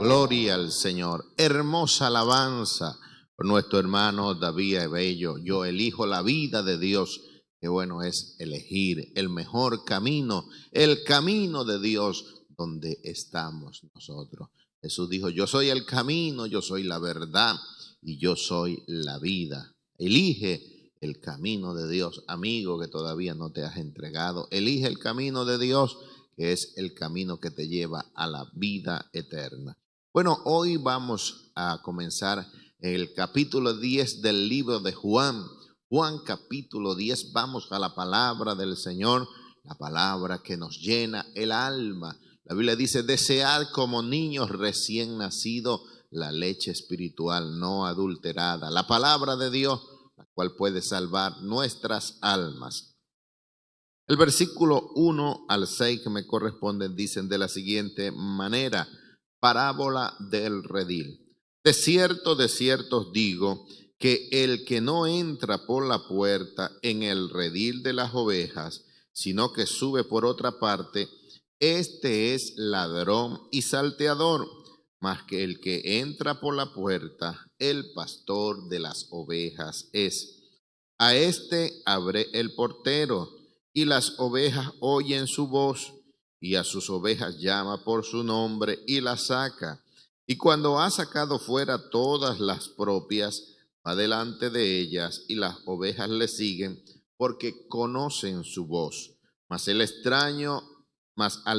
Gloria al Señor. Hermosa alabanza por nuestro hermano David Bello. Yo elijo la vida de Dios. Qué bueno es elegir el mejor camino, el camino de Dios donde estamos nosotros. Jesús dijo, yo soy el camino, yo soy la verdad y yo soy la vida. Elige el camino de Dios, amigo que todavía no te has entregado. Elige el camino de Dios, que es el camino que te lleva a la vida eterna. Bueno, hoy vamos a comenzar el capítulo 10 del libro de Juan. Juan capítulo 10, vamos a la palabra del Señor, la palabra que nos llena el alma. La Biblia dice, desead como niños recién nacidos la leche espiritual no adulterada, la palabra de Dios, la cual puede salvar nuestras almas. El versículo 1 al 6 que me corresponden dicen de la siguiente manera, parábola del redil. De cierto os digo que el que no entra por la puerta en el redil de las ovejas, sino que sube por otra parte, este es ladrón y salteador, más que el que entra por la puerta, el pastor de las ovejas es. A este abre el portero, y las ovejas oyen su voz, y a sus ovejas llama por su nombre y las saca. Y cuando ha sacado fuera todas las propias, va delante de ellas, y las ovejas le siguen, porque conocen su voz. Mas al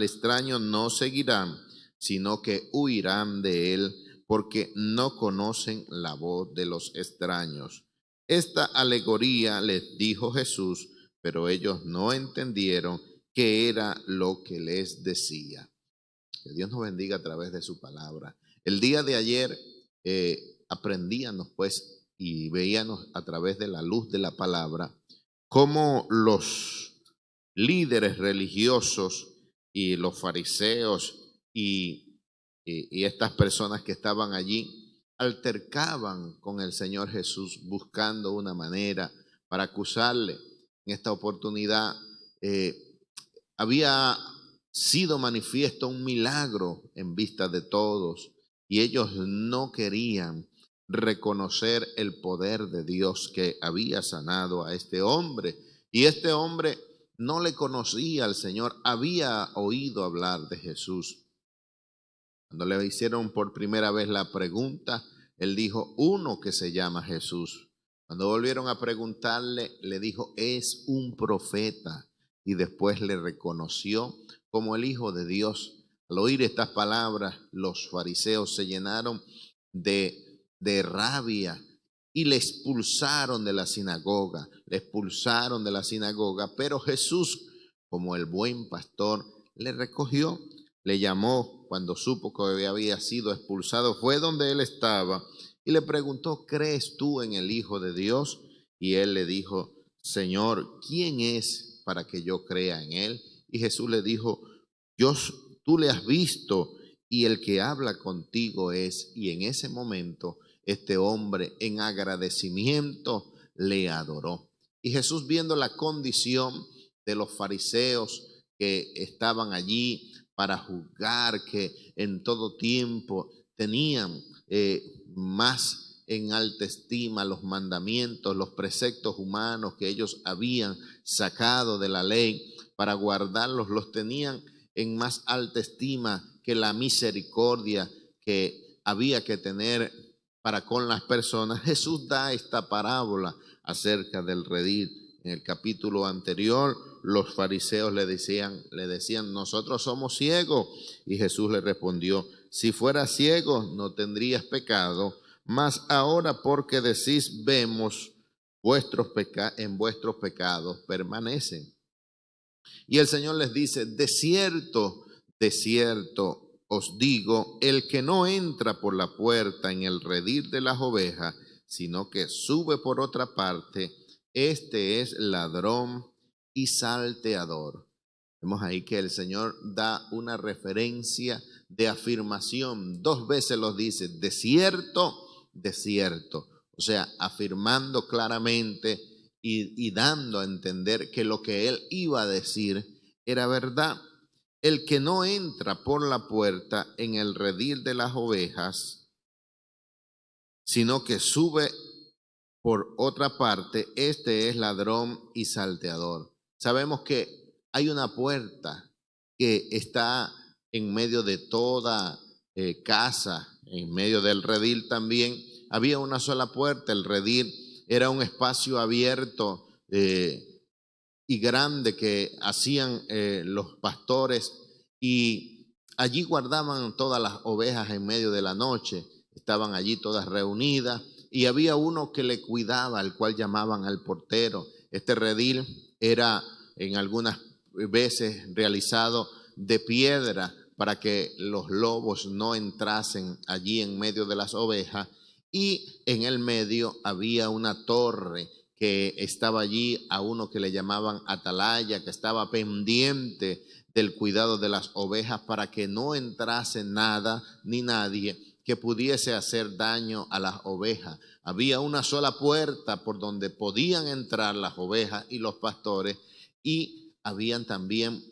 extraño no seguirán, sino que huirán de él, porque no conocen la voz de los extraños. Esta alegoría les dijo Jesús, pero ellos no entendieron qué era lo que les decía. Que Dios nos bendiga a través de su palabra. El día de ayer aprendíamos pues y veíamos a través de la luz de la palabra cómo los líderes religiosos y los fariseos y estas personas que estaban allí altercaban con el Señor Jesús buscando una manera para acusarle. En esta oportunidad había sido manifiesto un milagro en vista de todos y ellos no querían reconocer el poder de Dios que había sanado a este hombre. Y este hombre no le conocía al Señor, había oído hablar de Jesús. Cuando le hicieron por primera vez la pregunta, él dijo, uno que se llama Jesús. Cuando volvieron a preguntarle, le dijo, es un profeta. Y después le reconoció como el Hijo de Dios. Al oír estas palabras, los fariseos se llenaron de rabia y le expulsaron de la sinagoga. Pero Jesús, como el buen pastor, le recogió. Le llamó cuando supo que había sido expulsado, fue donde él estaba y le preguntó, ¿crees tú en el Hijo de Dios? Y él le dijo, Señor, ¿quién es para que yo crea en él? Y Jesús le dijo, tú le has visto y el que habla contigo es. Y en ese momento este hombre en agradecimiento le adoró. Y Jesús, viendo la condición de los fariseos que estaban allí para juzgar, que en todo tiempo tenían más en alta estima los mandamientos, los preceptos humanos que ellos habían sacado de la ley para guardarlos, los tenían en más alta estima que la misericordia que había que tener para con las personas. Jesús da esta parábola acerca del redil. En el capítulo anterior, los fariseos le decían, nosotros somos ciegos. Y Jesús le respondió, si fueras ciego no tendrías pecado, mas ahora porque decís vemos, en vuestros pecados permanecen. Y el Señor les dice, de cierto os digo, el que no entra por la puerta en el redil de las ovejas, sino que sube por otra parte, este es ladrón y salteador. Vemos ahí que el Señor da una referencia de afirmación. 2 veces lo dice, de cierto. O sea, afirmando claramente y dando a entender que lo que él iba a decir era verdad. el que no entra por la puerta en el redil de las ovejas, sino que sube por otra parte, este es ladrón y salteador. Sabemos que hay una puerta que está en medio de toda casa, en medio del redil también. Había una sola puerta, el redil era un espacio abierto y grande que hacían los pastores, y allí guardaban todas las ovejas en medio de la noche. Estaban allí todas reunidas y había uno que le cuidaba, al cual llamaban al portero. Este redil era en algunas veces realizado de piedra para que los lobos no entrasen allí en medio de las ovejas, y en el medio había una torre que estaba allí, a uno que le llamaban atalaya, que estaba pendiente del cuidado de las ovejas para que no entrase nada ni nadie que pudiese hacer daño a las ovejas. Había una sola puerta por donde podían entrar las ovejas y los pastores, y habían también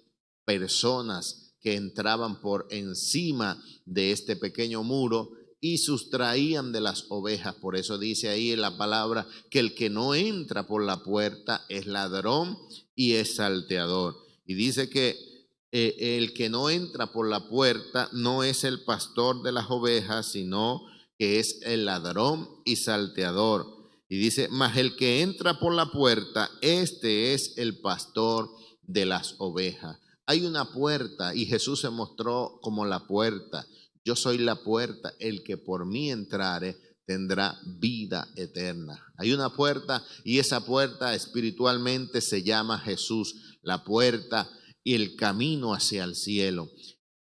personas que entraban por encima de este pequeño muro y sustraían de las ovejas. Por eso dice ahí en la palabra que el que no entra por la puerta es ladrón y es salteador. Y dice que el que no entra por la puerta no es el pastor de las ovejas, sino que es el ladrón y salteador. Y dice, mas el que entra por la puerta, este es el pastor de las ovejas. Hay una puerta y Jesús se mostró como la puerta. Yo soy la puerta, el que por mí entrare tendrá vida eterna. Hay una puerta y esa puerta espiritualmente se llama Jesús, la puerta y el camino hacia el cielo.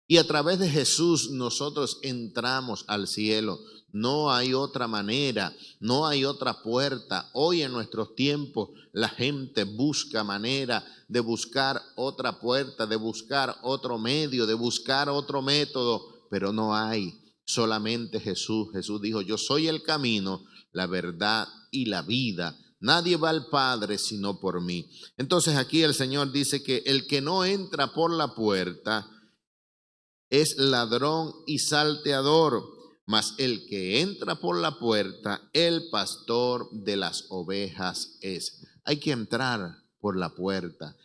Y a través de Jesús nosotros entramos al cielo. No hay otra manera, no hay otra puerta. Hoy en nuestros tiempos la gente busca manera de buscar otra puerta, de buscar otro medio, de buscar otro método, pero no hay, solamente Jesús. Jesús dijo, yo soy el camino, la verdad y la vida. Nadie va al Padre sino por mí. Entonces aquí el Señor dice que el que no entra por la puerta es ladrón y salteador, mas el que entra por la puerta, el pastor de las ovejas es. Hay que entrar por la puerta.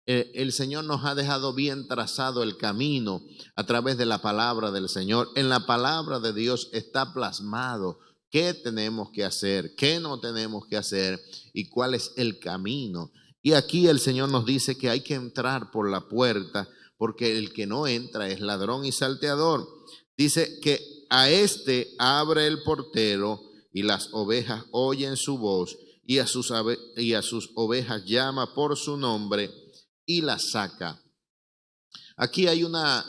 El Señor nos ha dejado bien trazado el camino a través de la palabra del Señor. En la palabra de Dios está plasmado qué tenemos que hacer, qué no tenemos que hacer y cuál es el camino. Y aquí el Señor nos dice que hay que entrar por la puerta, porque el que no entra es ladrón y salteador. Dice que a este abre el portero y las ovejas oyen su voz, y a sus ovejas llama por su nombre y las saca. Aquí hay una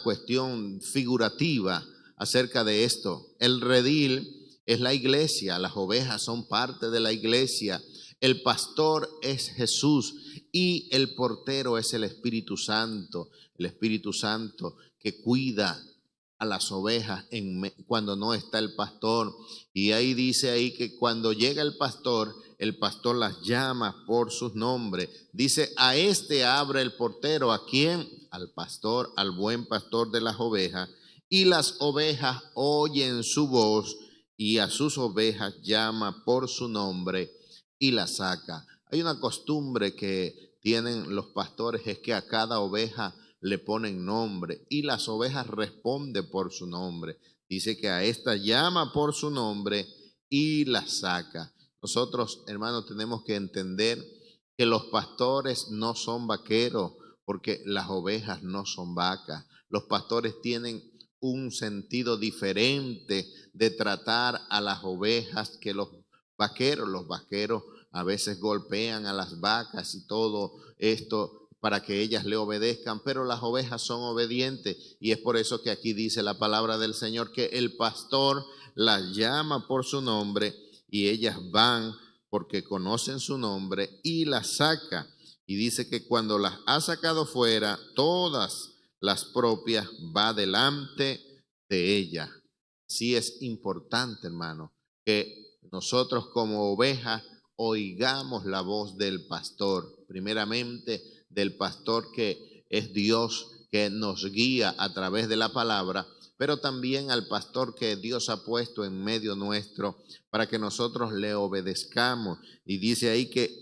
cuestión figurativa acerca de esto. El redil es la iglesia, las ovejas son parte de la iglesia, el pastor es Jesús y el portero es el Espíritu Santo que cuida a las ovejas cuando no está el pastor. Y ahí dice ahí que cuando llega el pastor las llama por sus nombres. Dice, a este abre el portero. ¿A quién? Al pastor, al buen pastor de las ovejas. Y las ovejas oyen su voz, y a sus ovejas llama por su nombre y las saca. Hay una costumbre que tienen los pastores, es que a cada oveja le ponen nombre y las ovejas responden por su nombre. Dice que a esta llama por su nombre y la saca. Nosotros, hermanos, tenemos que entender que los pastores no son vaqueros, porque las ovejas no son vacas. Los pastores tienen un sentido diferente de tratar a las ovejas que los vaqueros. Los vaqueros a veces golpean a las vacas y todo esto para que ellas le obedezcan, pero las ovejas son obedientes, y es por eso que aquí dice la palabra del Señor que el pastor las llama por su nombre y ellas van porque conocen su nombre y las saca. Y dice que cuando las ha sacado fuera, todas las propias va delante de ella. Sí es importante, hermano, que nosotros como ovejas oigamos la voz del pastor, primeramente del pastor que es Dios que nos guía a través de la palabra, pero también al pastor que Dios ha puesto en medio nuestro para que nosotros le obedezcamos. Y dice ahí que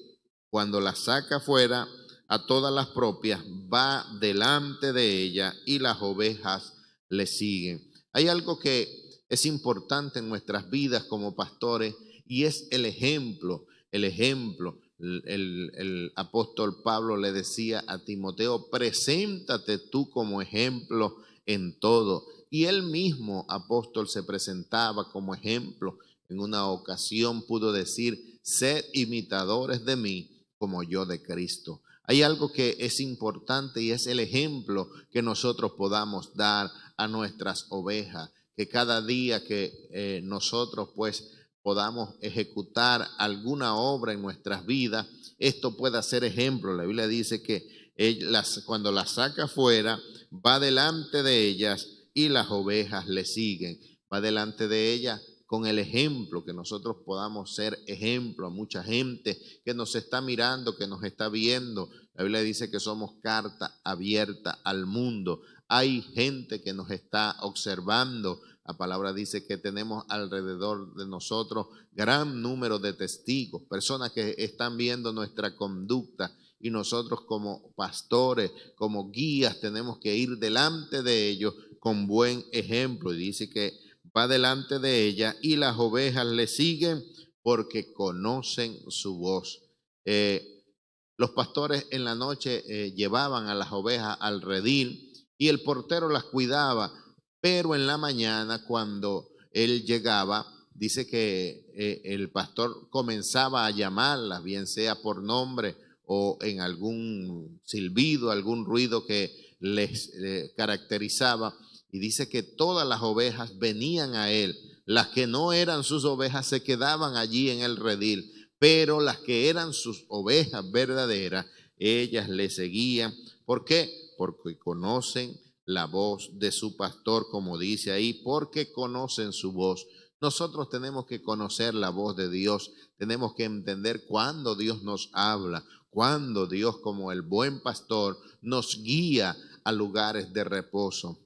cuando la saca fuera a todas las propias, va delante de ella y las ovejas le siguen. Hay algo que es importante en nuestras vidas como pastores y es el ejemplo. El ejemplo. El apóstol Pablo le decía a Timoteo: preséntate tú como ejemplo en todo. Y él mismo, apóstol, se presentaba como ejemplo. En una ocasión pudo decir: sed imitadores de mí como yo de Cristo. Hay algo que es importante y es el ejemplo que nosotros podamos dar a nuestras ovejas, que cada día que nosotros pues podamos ejecutar alguna obra en nuestras vidas, esto pueda ser ejemplo. La Biblia dice que cuando las saca fuera, va delante de ellas y las ovejas le siguen. Va delante de ellas con el ejemplo, que nosotros podamos ser ejemplo a mucha gente que nos está mirando, que nos está viendo. La Biblia dice que somos carta abierta al mundo. Hay gente que nos está observando. La palabra dice que tenemos alrededor de nosotros gran número de testigos, personas que están viendo nuestra conducta, y nosotros como pastores, como guías, tenemos que ir delante de ellos con buen ejemplo. Y dice que va delante de ella y las ovejas le siguen porque conocen su voz. Los pastores en la noche llevaban a las ovejas al redil y el portero las cuidaba, pero en la mañana cuando él llegaba, dice que el pastor comenzaba a llamarlas, bien sea por nombre o en algún silbido, algún ruido que les caracterizaba, y dice que todas las ovejas venían a él. Las que no eran sus ovejas se quedaban allí en el redil, pero las que eran sus ovejas verdaderas, ellas le seguían. ¿Por qué? Porque conocen la voz de su pastor, como dice ahí, porque conocen su voz. Nosotros tenemos que conocer la voz de Dios, tenemos que entender cuándo Dios nos habla, cuándo Dios, como el buen pastor, nos guía a lugares de reposo.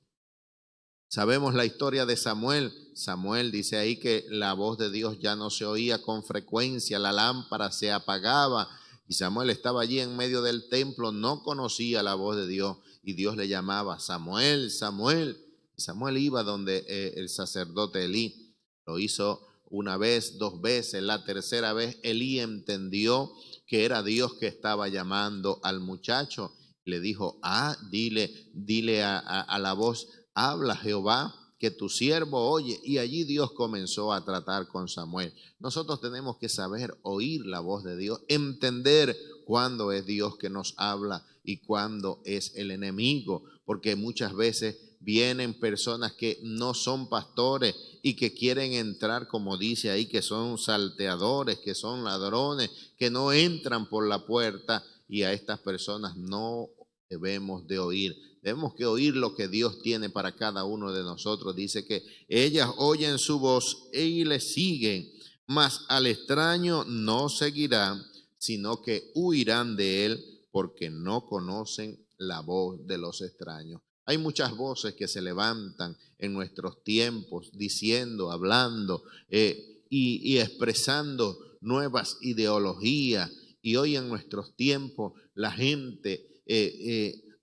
Sabemos la historia de Samuel. Samuel dice ahí que la voz de Dios ya no se oía con frecuencia, la lámpara se apagaba y Samuel estaba allí en medio del templo, no conocía la voz de Dios y Dios le llamaba: Samuel, Samuel. Y Samuel iba donde el sacerdote Elí. Lo hizo una vez, dos veces, la tercera vez Elí entendió que era Dios que estaba llamando al muchacho. Le dijo: dile a la voz: habla Jehová, que tu siervo oye. Y allí Dios comenzó a tratar con Samuel. Nosotros tenemos que saber oír la voz de Dios, entender cuándo es Dios que nos habla y cuándo es el enemigo, porque muchas veces vienen personas que no son pastores y que quieren entrar, como dice ahí, que son salteadores, que son ladrones, que no entran por la puerta, y a estas personas no debemos de oír. Debemos que oír lo que Dios tiene para cada uno de nosotros. Dice que ellas oyen su voz y le siguen, mas al extraño no seguirán, sino que huirán de él porque no conocen la voz de los extraños. Hay muchas voces que se levantan en nuestros tiempos diciendo, hablando y expresando nuevas ideologías. Y hoy en nuestros tiempos la gente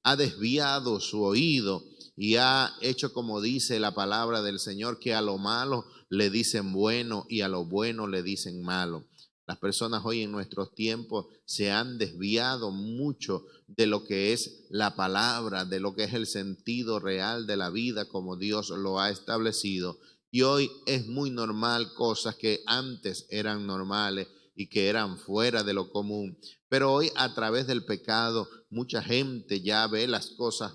ha desviado su oído y ha hecho, como dice la palabra del Señor, que a lo malo le dicen bueno y a lo bueno le dicen malo. Las personas hoy en nuestros tiempos se han desviado mucho de lo que es la palabra, de lo que es el sentido real de la vida como Dios lo ha establecido. Y hoy es muy normal cosas que antes eran normales y que eran fuera de lo común. Pero hoy, a través del pecado, mucha gente ya ve las cosas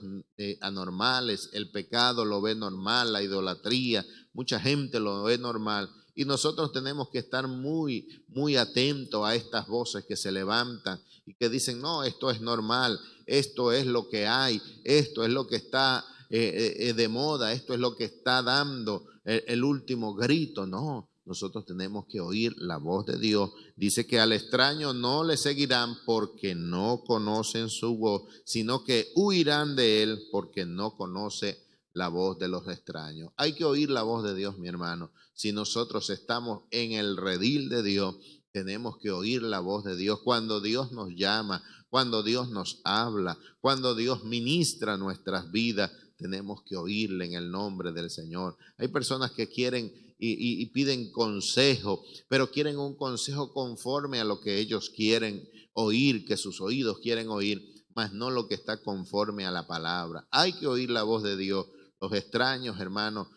anormales. El pecado lo ve normal, la idolatría, mucha gente lo ve normal. Y nosotros tenemos que estar muy, muy atentos a estas voces que se levantan y que dicen: no, esto es normal, esto es lo que hay, esto es lo que está de moda, esto es lo que está dando el último grito. No, nosotros tenemos que oír la voz de Dios. Dice que al extraño no le seguirán porque no conocen su voz, sino que huirán de él porque no conoce la voz de los extraños. Hay que oír la voz de Dios, mi hermano. Si nosotros estamos en el redil de Dios, tenemos que oír la voz de Dios. Cuando Dios nos llama, cuando Dios nos habla, cuando Dios ministra nuestras vidas, tenemos que oírle en el nombre del Señor. Hay personas que quieren y piden consejo, pero quieren un consejo conforme a lo que ellos quieren oír, que sus oídos quieren oír, mas no lo que está conforme a la palabra. Hay que oír la voz de Dios. Los extraños, hermanos,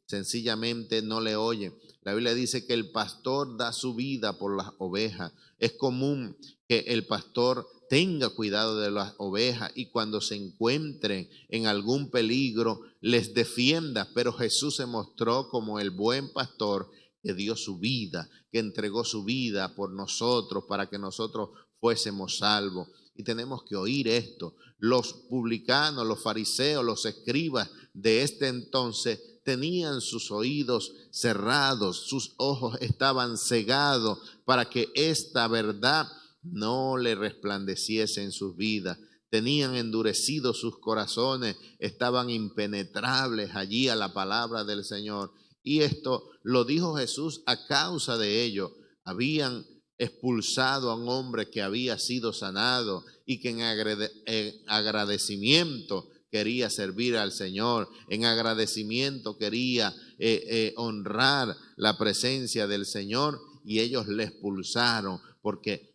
sencillamente no le oyen. La Biblia dice que el pastor da su vida por las ovejas. Es común que el pastor tenga cuidado de las ovejas y cuando se encuentren en algún peligro les defienda, pero Jesús se mostró como el buen pastor que dio su vida, que entregó su vida por nosotros para que nosotros fuésemos salvos. Y tenemos que oír esto. Los publicanos, los fariseos, los escribas de este entonces tenían sus oídos cerrados, sus ojos estaban cegados para que esta verdad no le resplandeciese en sus vidas. Tenían endurecidos sus corazones, estaban impenetrables allí a la palabra del Señor. Y esto lo dijo Jesús a causa de ello. Habían expulsado a un hombre que había sido sanado y que en agradecimiento quería servir al Señor, en agradecimiento quería honrar la presencia del Señor, y ellos le expulsaron porque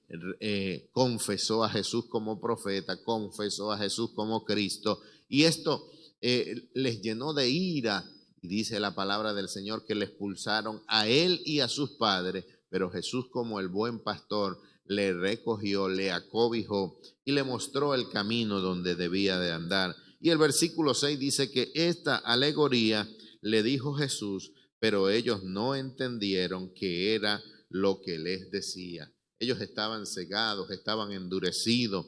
confesó a Jesús como profeta, confesó a Jesús como Cristo, y esto les llenó de ira. Y dice la palabra del Señor que le expulsaron a él y a sus padres, pero Jesús, como el buen pastor, le recogió, le acobijó y le mostró el camino donde debía de andar. Y el versículo 6 dice que esta alegoría le dijo Jesús, pero ellos no entendieron qué era lo que les decía. Ellos estaban cegados, estaban endurecidos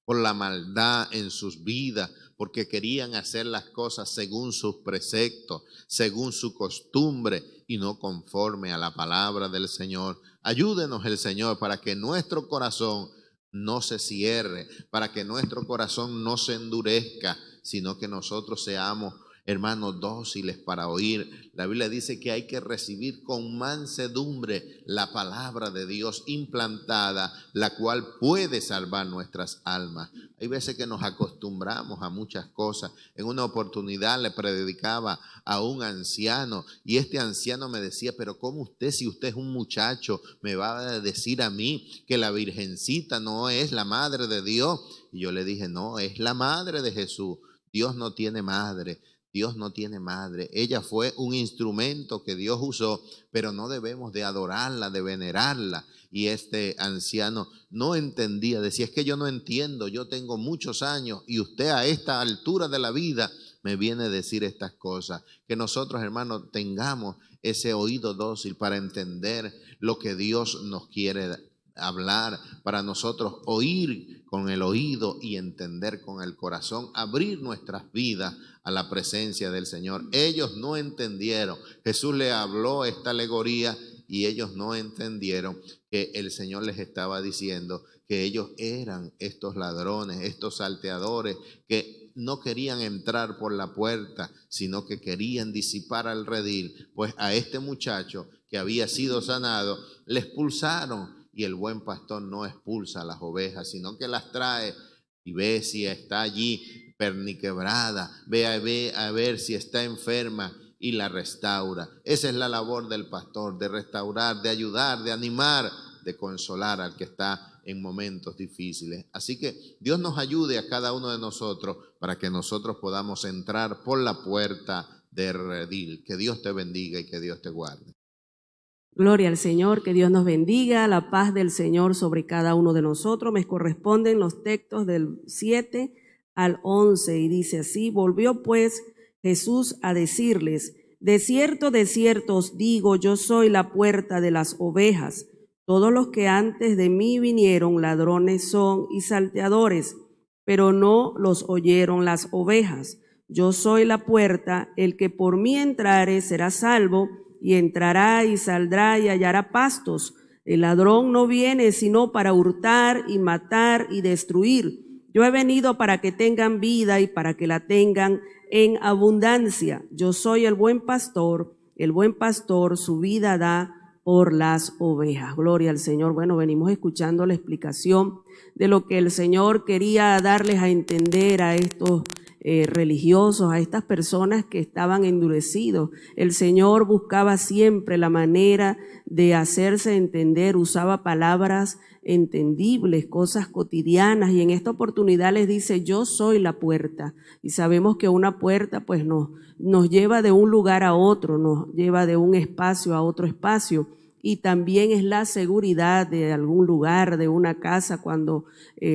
por la maldad en sus vidas, porque querían hacer las cosas según sus preceptos, según su costumbre y no conforme a la palabra del Señor. Ayúdenos el Señor para que nuestro corazón no se cierre, para que nuestro corazón no se endurezca, sino que nosotros seamos, hermanos, dóciles para oír. La Biblia dice que hay que recibir con mansedumbre la palabra de Dios implantada, la cual puede salvar nuestras almas. Hay veces que nos acostumbramos a muchas cosas. En una oportunidad le predicaba a un anciano y este anciano me decía, pero ¿cómo usted, si usted es un muchacho, me va a decir a mí que la Virgencita no es la madre de Dios? Y yo le dije, no, es la madre de Jesús. Dios no tiene madre. Dios no tiene madre. Ella fue un instrumento que Dios usó, pero no debemos de adorarla, de venerarla. Y este anciano no entendía, decía, es que yo no entiendo, yo tengo muchos años y usted a esta altura de la vida me viene a decir estas cosas. Que nosotros, hermanos, tengamos ese oído dócil para entender lo que Dios nos quiere hablar, para nosotros oír con el oído y entender con el corazón, abrir nuestras vidas a la presencia del Señor. Ellos no entendieron. Jesús le habló esta alegoría y ellos no entendieron que el Señor les estaba diciendo que ellos eran estos ladrones, estos salteadores que no querían entrar por la puerta, sino que querían disipar al redil. Pues a este muchacho que había sido sanado le expulsaron. Y el buen pastor no expulsa a las ovejas, sino que las trae y ve si está allí perniquebrada, ve a ver si está enferma y la restaura. Esa es la labor del pastor, de restaurar, de ayudar, de animar, de consolar al que está en momentos difíciles. Así que Dios nos ayude a cada uno de nosotros para que nosotros podamos entrar por la puerta del redil. Que Dios te bendiga y que Dios te guarde. Gloria al Señor, que Dios nos bendiga, la paz del Señor sobre cada uno de nosotros. Me corresponden los textos del 7 al 11 y dice así: volvió pues Jesús a decirles, de cierto os digo, yo soy la puerta de las ovejas. Todos los que antes de mí vinieron ladrones son y salteadores, pero no los oyeron las ovejas. Yo soy la puerta, el que por mí entrare será salvo y entrará y saldrá y hallará pastos. El ladrón no viene sino para hurtar y matar y destruir. Yo he venido para que tengan vida y para que la tengan en abundancia. Yo soy el buen pastor su vida da por las ovejas. Gloria al Señor. Bueno, venimos escuchando la explicación de lo que el Señor quería darles a entender a estos religiosos, a estas personas que estaban endurecidos. El Señor buscaba siempre la manera de hacerse entender, usaba palabras entendibles, cosas cotidianas, y en esta oportunidad les dice: yo soy la puerta. Y sabemos que una puerta pues nos lleva de un lugar a otro, nos lleva de un espacio a otro espacio, y también es la seguridad de algún lugar, de una casa. Cuando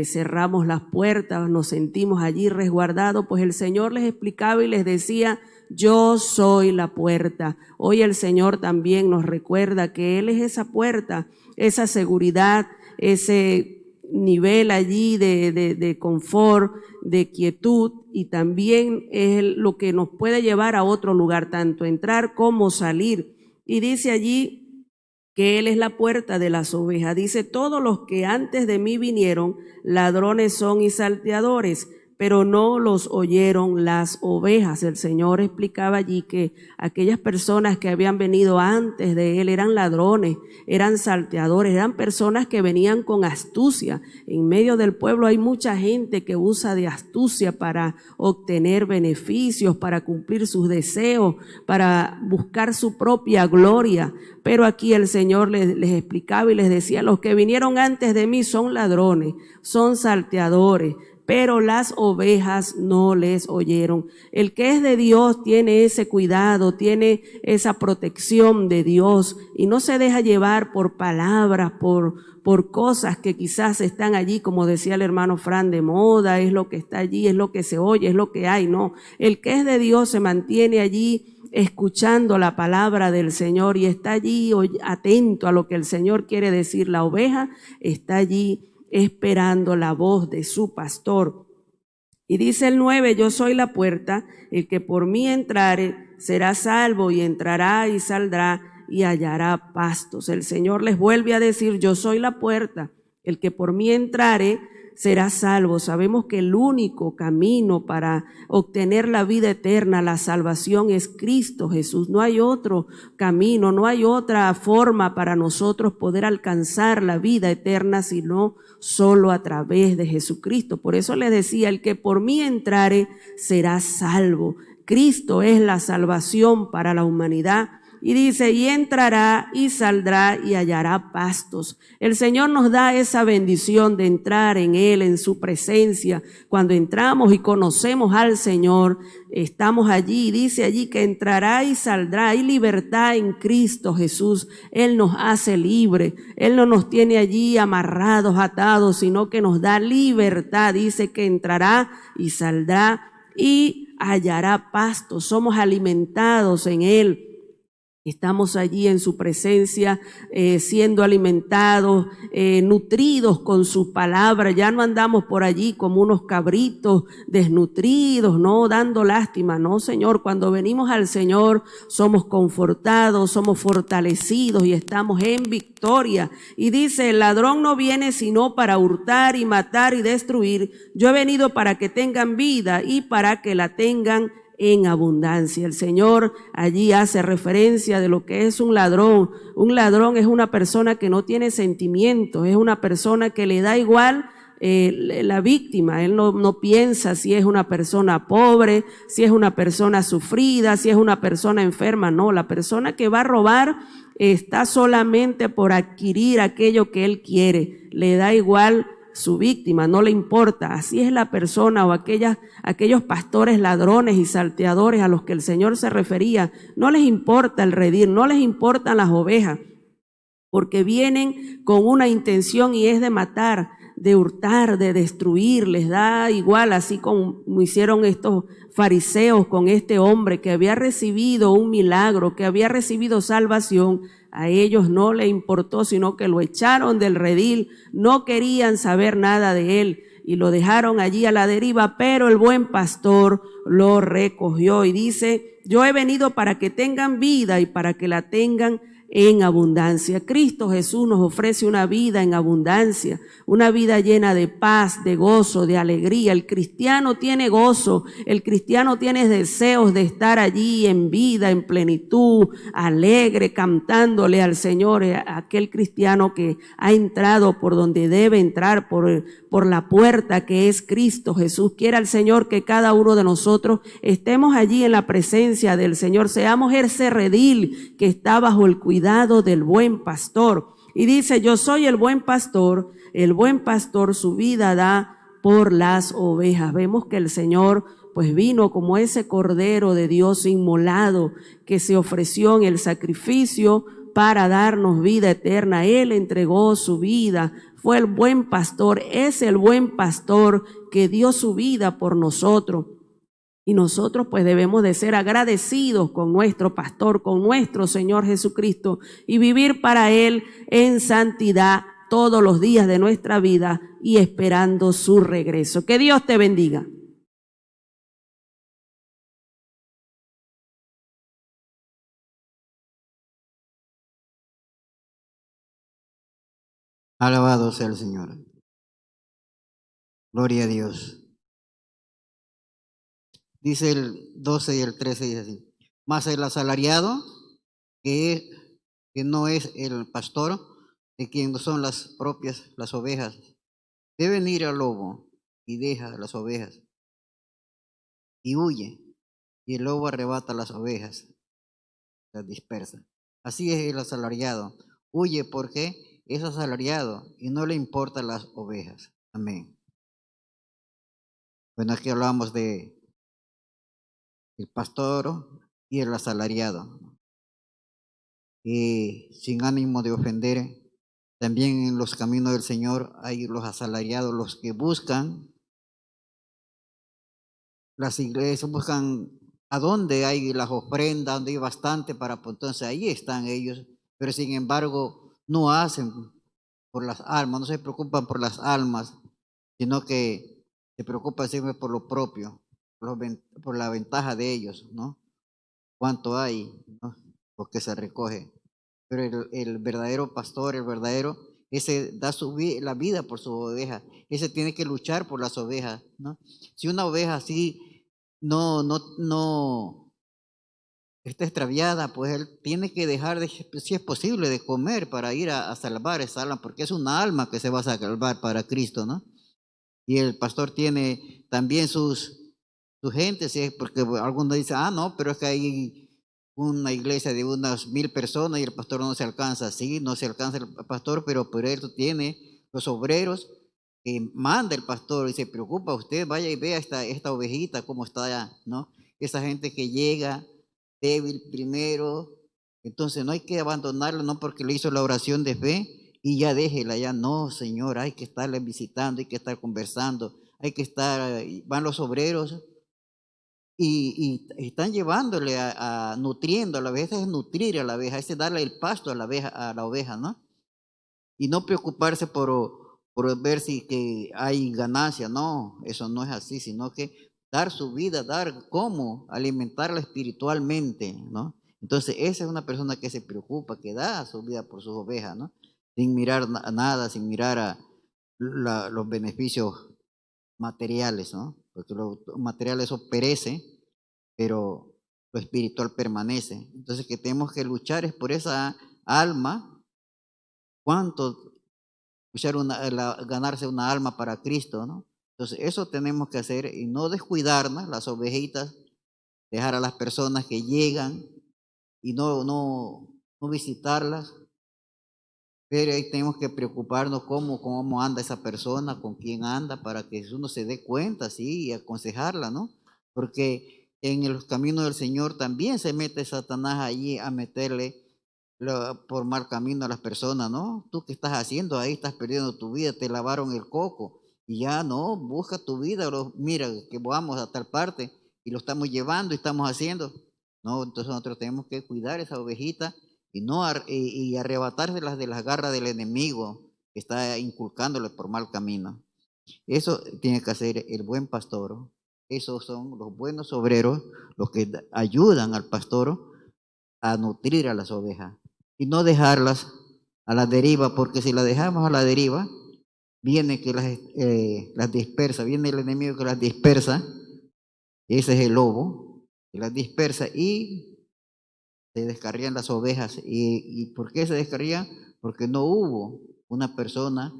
cerramos las puertas, nos sentimos allí resguardados. Pues el Señor les explicaba y les decía: yo soy la puerta. Hoy el Señor también nos recuerda que Él es esa puerta, esa seguridad, ese nivel allí de confort, de quietud, y también es lo que nos puede llevar a otro lugar, tanto entrar como salir. Y dice allí que Él es la puerta de las ovejas. Dice: todos los que antes de mí vinieron, ladrones son y salteadores, pero no los oyeron las ovejas. El Señor explicaba allí que aquellas personas que habían venido antes de Él eran ladrones, eran salteadores, eran personas que venían con astucia. En medio del pueblo hay mucha gente que usa de astucia para obtener beneficios, para cumplir sus deseos, para buscar su propia gloria. Pero aquí el Señor les explicaba y les decía: los que vinieron antes de mí son ladrones, son salteadores, pero las ovejas no les oyeron. El que es de Dios tiene ese cuidado, tiene esa protección de Dios y no se deja llevar por palabras, por cosas que quizás están allí, como decía el hermano Fran, de moda, es lo que está allí, es lo que se oye, es lo que hay. No, el que es de Dios se mantiene allí escuchando la palabra del Señor y está allí atento a lo que el Señor quiere decir. La oveja está allí esperando la voz de su pastor. Y dice el 9: yo soy la puerta, el que por mí entrare será salvo, y entrará y saldrá y hallará pastos. El Señor les vuelve a decir: yo soy la puerta, el que por mí entrare será salvo. Sabemos que el único camino para obtener la vida eterna, la salvación, es Cristo Jesús. No hay otro camino, no hay otra forma para nosotros poder alcanzar la vida eterna, sino solo a través de Jesucristo. Por eso les decía: el que por mí entrare será salvo. Cristo es la salvación para la humanidad. Y dice: y entrará y saldrá y hallará pastos. El Señor nos da esa bendición de entrar en Él, en su presencia. Cuando entramos y conocemos al Señor, estamos allí. Dice allí que entrará y saldrá. Hay libertad en Cristo Jesús. Él nos hace libre. Él no nos tiene allí amarrados, atados, sino que nos da libertad. Dice que entrará y saldrá y hallará pastos. Somos alimentados en Él. Estamos allí en su presencia, siendo alimentados, nutridos con su palabra. Ya no andamos por allí como unos cabritos desnutridos, no dando lástima. No, Señor, cuando venimos al Señor somos confortados, somos fortalecidos y estamos en victoria. Y dice: el ladrón no viene sino para hurtar y matar y destruir. Yo he venido para que tengan vida y para que la tengan en abundancia. El Señor allí hace referencia de lo que es un ladrón. Un ladrón es una persona que no tiene sentimientos, es una persona que le da igual la víctima. Él no piensa si es una persona pobre, si es una persona sufrida, si es una persona enferma. No, la persona que va a robar está solamente por adquirir aquello que él quiere. Le da igual su víctima, no le importa. Así es la persona o aquellos pastores ladrones y salteadores a los que el Señor se refería. No les importa el redil, no les importan las ovejas, porque vienen con una intención y es de matar, de hurtar, de destruir. Les da igual, así como hicieron estos fariseos con este hombre que había recibido un milagro, que había recibido salvación. A ellos no le importó, sino que lo echaron del redil, no querían saber nada de él. y lo dejaron allí a la deriva, pero el buen pastor lo recogió y dice, yo he venido para que tengan vida y para que la tengan en abundancia. Cristo Jesús nos ofrece una vida en abundancia, una vida llena de paz, de gozo, de alegría. El cristiano tiene gozo, el cristiano tiene deseos de estar allí en vida, en plenitud, alegre, cantándole al Señor, aquel cristiano que ha entrado por donde debe entrar, por la puerta que es Cristo Jesús. Quiera el Señor que cada uno de nosotros estemos allí en la presencia del Señor, seamos ese redil que está bajo el cuidado del buen pastor. Y dice, yo soy el buen pastor su vida da por las ovejas. Vemos que el Señor pues vino como ese cordero de Dios inmolado que se ofreció en el sacrificio para darnos vida eterna. Él entregó su vida, fue el buen pastor, es el buen pastor que dio su vida por nosotros. Y nosotros pues debemos de ser agradecidos con nuestro pastor, con nuestro Señor Jesucristo y vivir para Él en santidad todos los días de nuestra vida y esperando su regreso. Que Dios te bendiga. Alabado sea el Señor. Gloria a Dios. Dice el 12 y el 13, dice así. Mas el asalariado, que no es el pastor, de quien son las ovejas, debe venir al lobo y deja las ovejas y huye. Y el lobo arrebata las ovejas, las dispersa. Así es el asalariado. Huye porque es asalariado y no le importan las ovejas. Amén. Bueno, aquí hablamos de el pastor y el asalariado. Y sin ánimo de ofender, también en los caminos del Señor hay los asalariados, los que buscan las iglesias, buscan a dónde hay las ofrendas, donde hay bastante para, pues, entonces ahí están ellos, pero sin embargo no hacen por las almas, no se preocupan por las almas, sino que se preocupan siempre por lo propio, por la ventaja de ellos, ¿no? Cuánto hay, ¿no? Lo que se recoge. Pero el verdadero pastor, el verdadero, ese da la vida por su oveja, ese tiene que luchar por las ovejas, ¿no? Si una oveja así no está extraviada, pues él tiene que dejar, si es posible, de comer para ir a salvar esa alma, porque es una alma que se va a salvar para Cristo, ¿no? Y el pastor tiene también su gente, ¿sí? Porque algunos dicen, no, pero es que hay una iglesia de unas 1000 personas y el pastor no se alcanza. Sí, no se alcanza el pastor, pero por eso tiene los obreros que manda el pastor y se preocupa. Usted vaya y vea esta ovejita, cómo está allá, ¿no? Esa gente que llega débil primero, entonces no hay que abandonarla, no porque le hizo la oración de fe y ya déjela, ya no, Señor, hay que estarle visitando, hay que estar conversando, hay que estar, van los obreros y están llevándole nutriendo a la oveja, es nutrir a la oveja, es darle el pasto a la oveja, ¿no? Y no preocuparse por ver si que hay ganancia, no, eso no es así, sino que dar su vida, dar cómo, alimentarla espiritualmente, ¿no? Entonces esa es una persona que se preocupa, que da su vida por sus ovejas, ¿no? Sin mirar nada, sin mirar a los beneficios materiales, ¿no? Porque lo material eso perece, pero lo espiritual permanece. Entonces que tenemos que luchar es por esa alma. ¿Cuánto luchar ganarse una alma para Cristo, ¿no? Entonces eso tenemos que hacer y no descuidarnos las ovejitas, dejar a las personas que llegan y no visitarlas. Pero ahí tenemos que preocuparnos cómo anda esa persona, con quién anda, para que uno se dé cuenta, sí, y aconsejarla, ¿no? Porque en los caminos del Señor también se mete Satanás allí a meterle por mal camino a las personas, ¿no? ¿Tú qué estás haciendo ahí? Estás perdiendo tu vida, te lavaron el coco y ya no, busca tu vida, mira que vamos a tal parte y lo estamos llevando y estamos haciendo. No, entonces nosotros tenemos que cuidar esa ovejita y no y arrebatárselas de las garras del enemigo que está inculcándole por mal camino. Eso tiene que hacer el buen pastor. Esos son los buenos obreros, los que ayudan al pastor a nutrir a las ovejas y no dejarlas a la deriva, porque si las dejamos a la deriva, viene que las dispersa, viene el enemigo que las dispersa, ese es el lobo, que las dispersa y se descarrían las ovejas. ¿Y por qué se descarrían? Porque no hubo una persona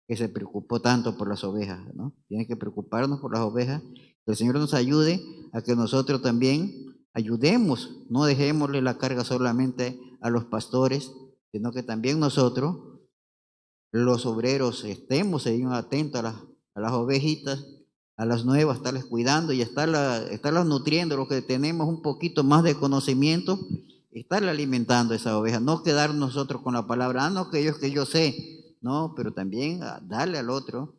que se preocupó tanto por las ovejas, ¿no? Tiene que preocuparnos por las ovejas. Que el Señor nos ayude a que nosotros también ayudemos, no dejémosle la carga solamente a los pastores, sino que también nosotros, los obreros, estemos atentos a las ovejitas, a las nuevas, estarles cuidando y estarlas nutriendo, los que tenemos un poquito más de conocimiento, estarle alimentando a esas ovejas, no quedar nosotros con la palabra, no, que yo sé, no, pero también darle al otro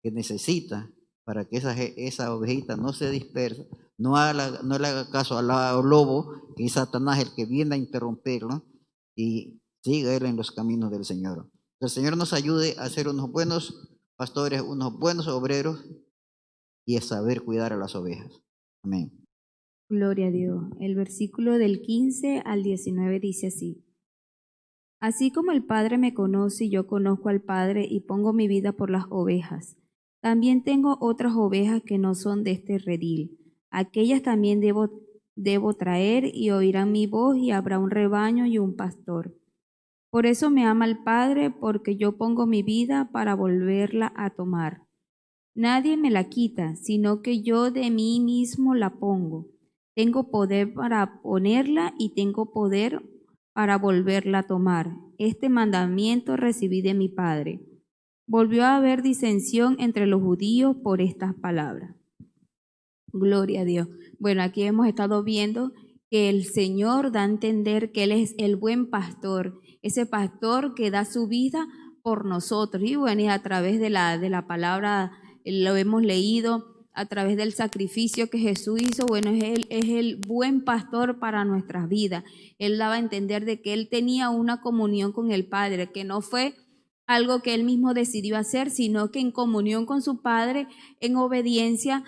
que necesita para que esa ovejita no se disperse, no le haga caso al lobo, que es Satanás el que viene a interrumpirlo, y siga él en los caminos del Señor. Que el Señor nos ayude a ser unos buenos pastores, unos buenos obreros y a saber cuidar a las ovejas. Amén. Gloria a Dios. El versículo del 15 al 19 dice así: Así como el Padre me conoce y yo conozco al Padre y pongo mi vida por las ovejas, también tengo otras ovejas que no son de este redil. Aquellas también debo traer y oirán mi voz y habrá un rebaño y un pastor. Por eso me ama el Padre, porque yo pongo mi vida para volverla a tomar. Nadie me la quita, sino que yo de mí mismo la pongo. Tengo poder para ponerla y tengo poder para volverla a tomar. Este mandamiento recibí de mi Padre. Volvió a haber disensión entre los judíos por estas palabras. Gloria a Dios. Bueno, aquí hemos estado viendo que el Señor da a entender que Él es el buen pastor, ese pastor que da su vida por nosotros. Y bueno, y a través de la palabra lo hemos leído, a través del sacrificio que Jesús hizo, bueno, es el buen pastor para nuestras vidas. Él daba a entender de que Él tenía una comunión con el Padre, que no fue algo que Él mismo decidió hacer, sino que en comunión con su Padre, en obediencia,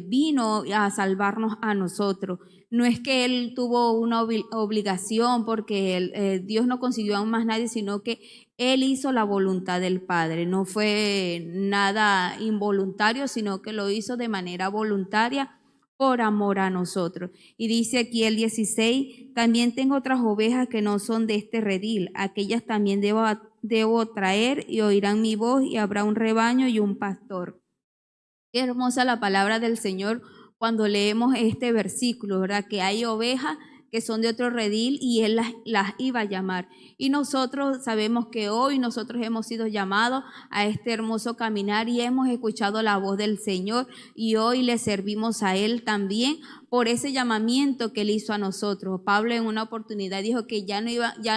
vino a salvarnos a nosotros. No es que Él tuvo una obligación porque Dios no consiguió a más nadie, sino que Él hizo la voluntad del Padre. No fue nada involuntario, sino que lo hizo de manera voluntaria por amor a nosotros. Y dice aquí el 16, también tengo otras ovejas que no son de este redil. Aquellas también debo traer y oirán mi voz y habrá un rebaño y un pastor. Qué hermosa la palabra del Señor cuando leemos este versículo, ¿verdad? Que hay ovejas que son de otro redil y Él las iba a llamar. Y nosotros sabemos que hoy nosotros hemos sido llamados a este hermoso caminar y hemos escuchado la voz del Señor y hoy le servimos a Él también por ese llamamiento que Él hizo a nosotros. Pablo en una oportunidad dijo que ya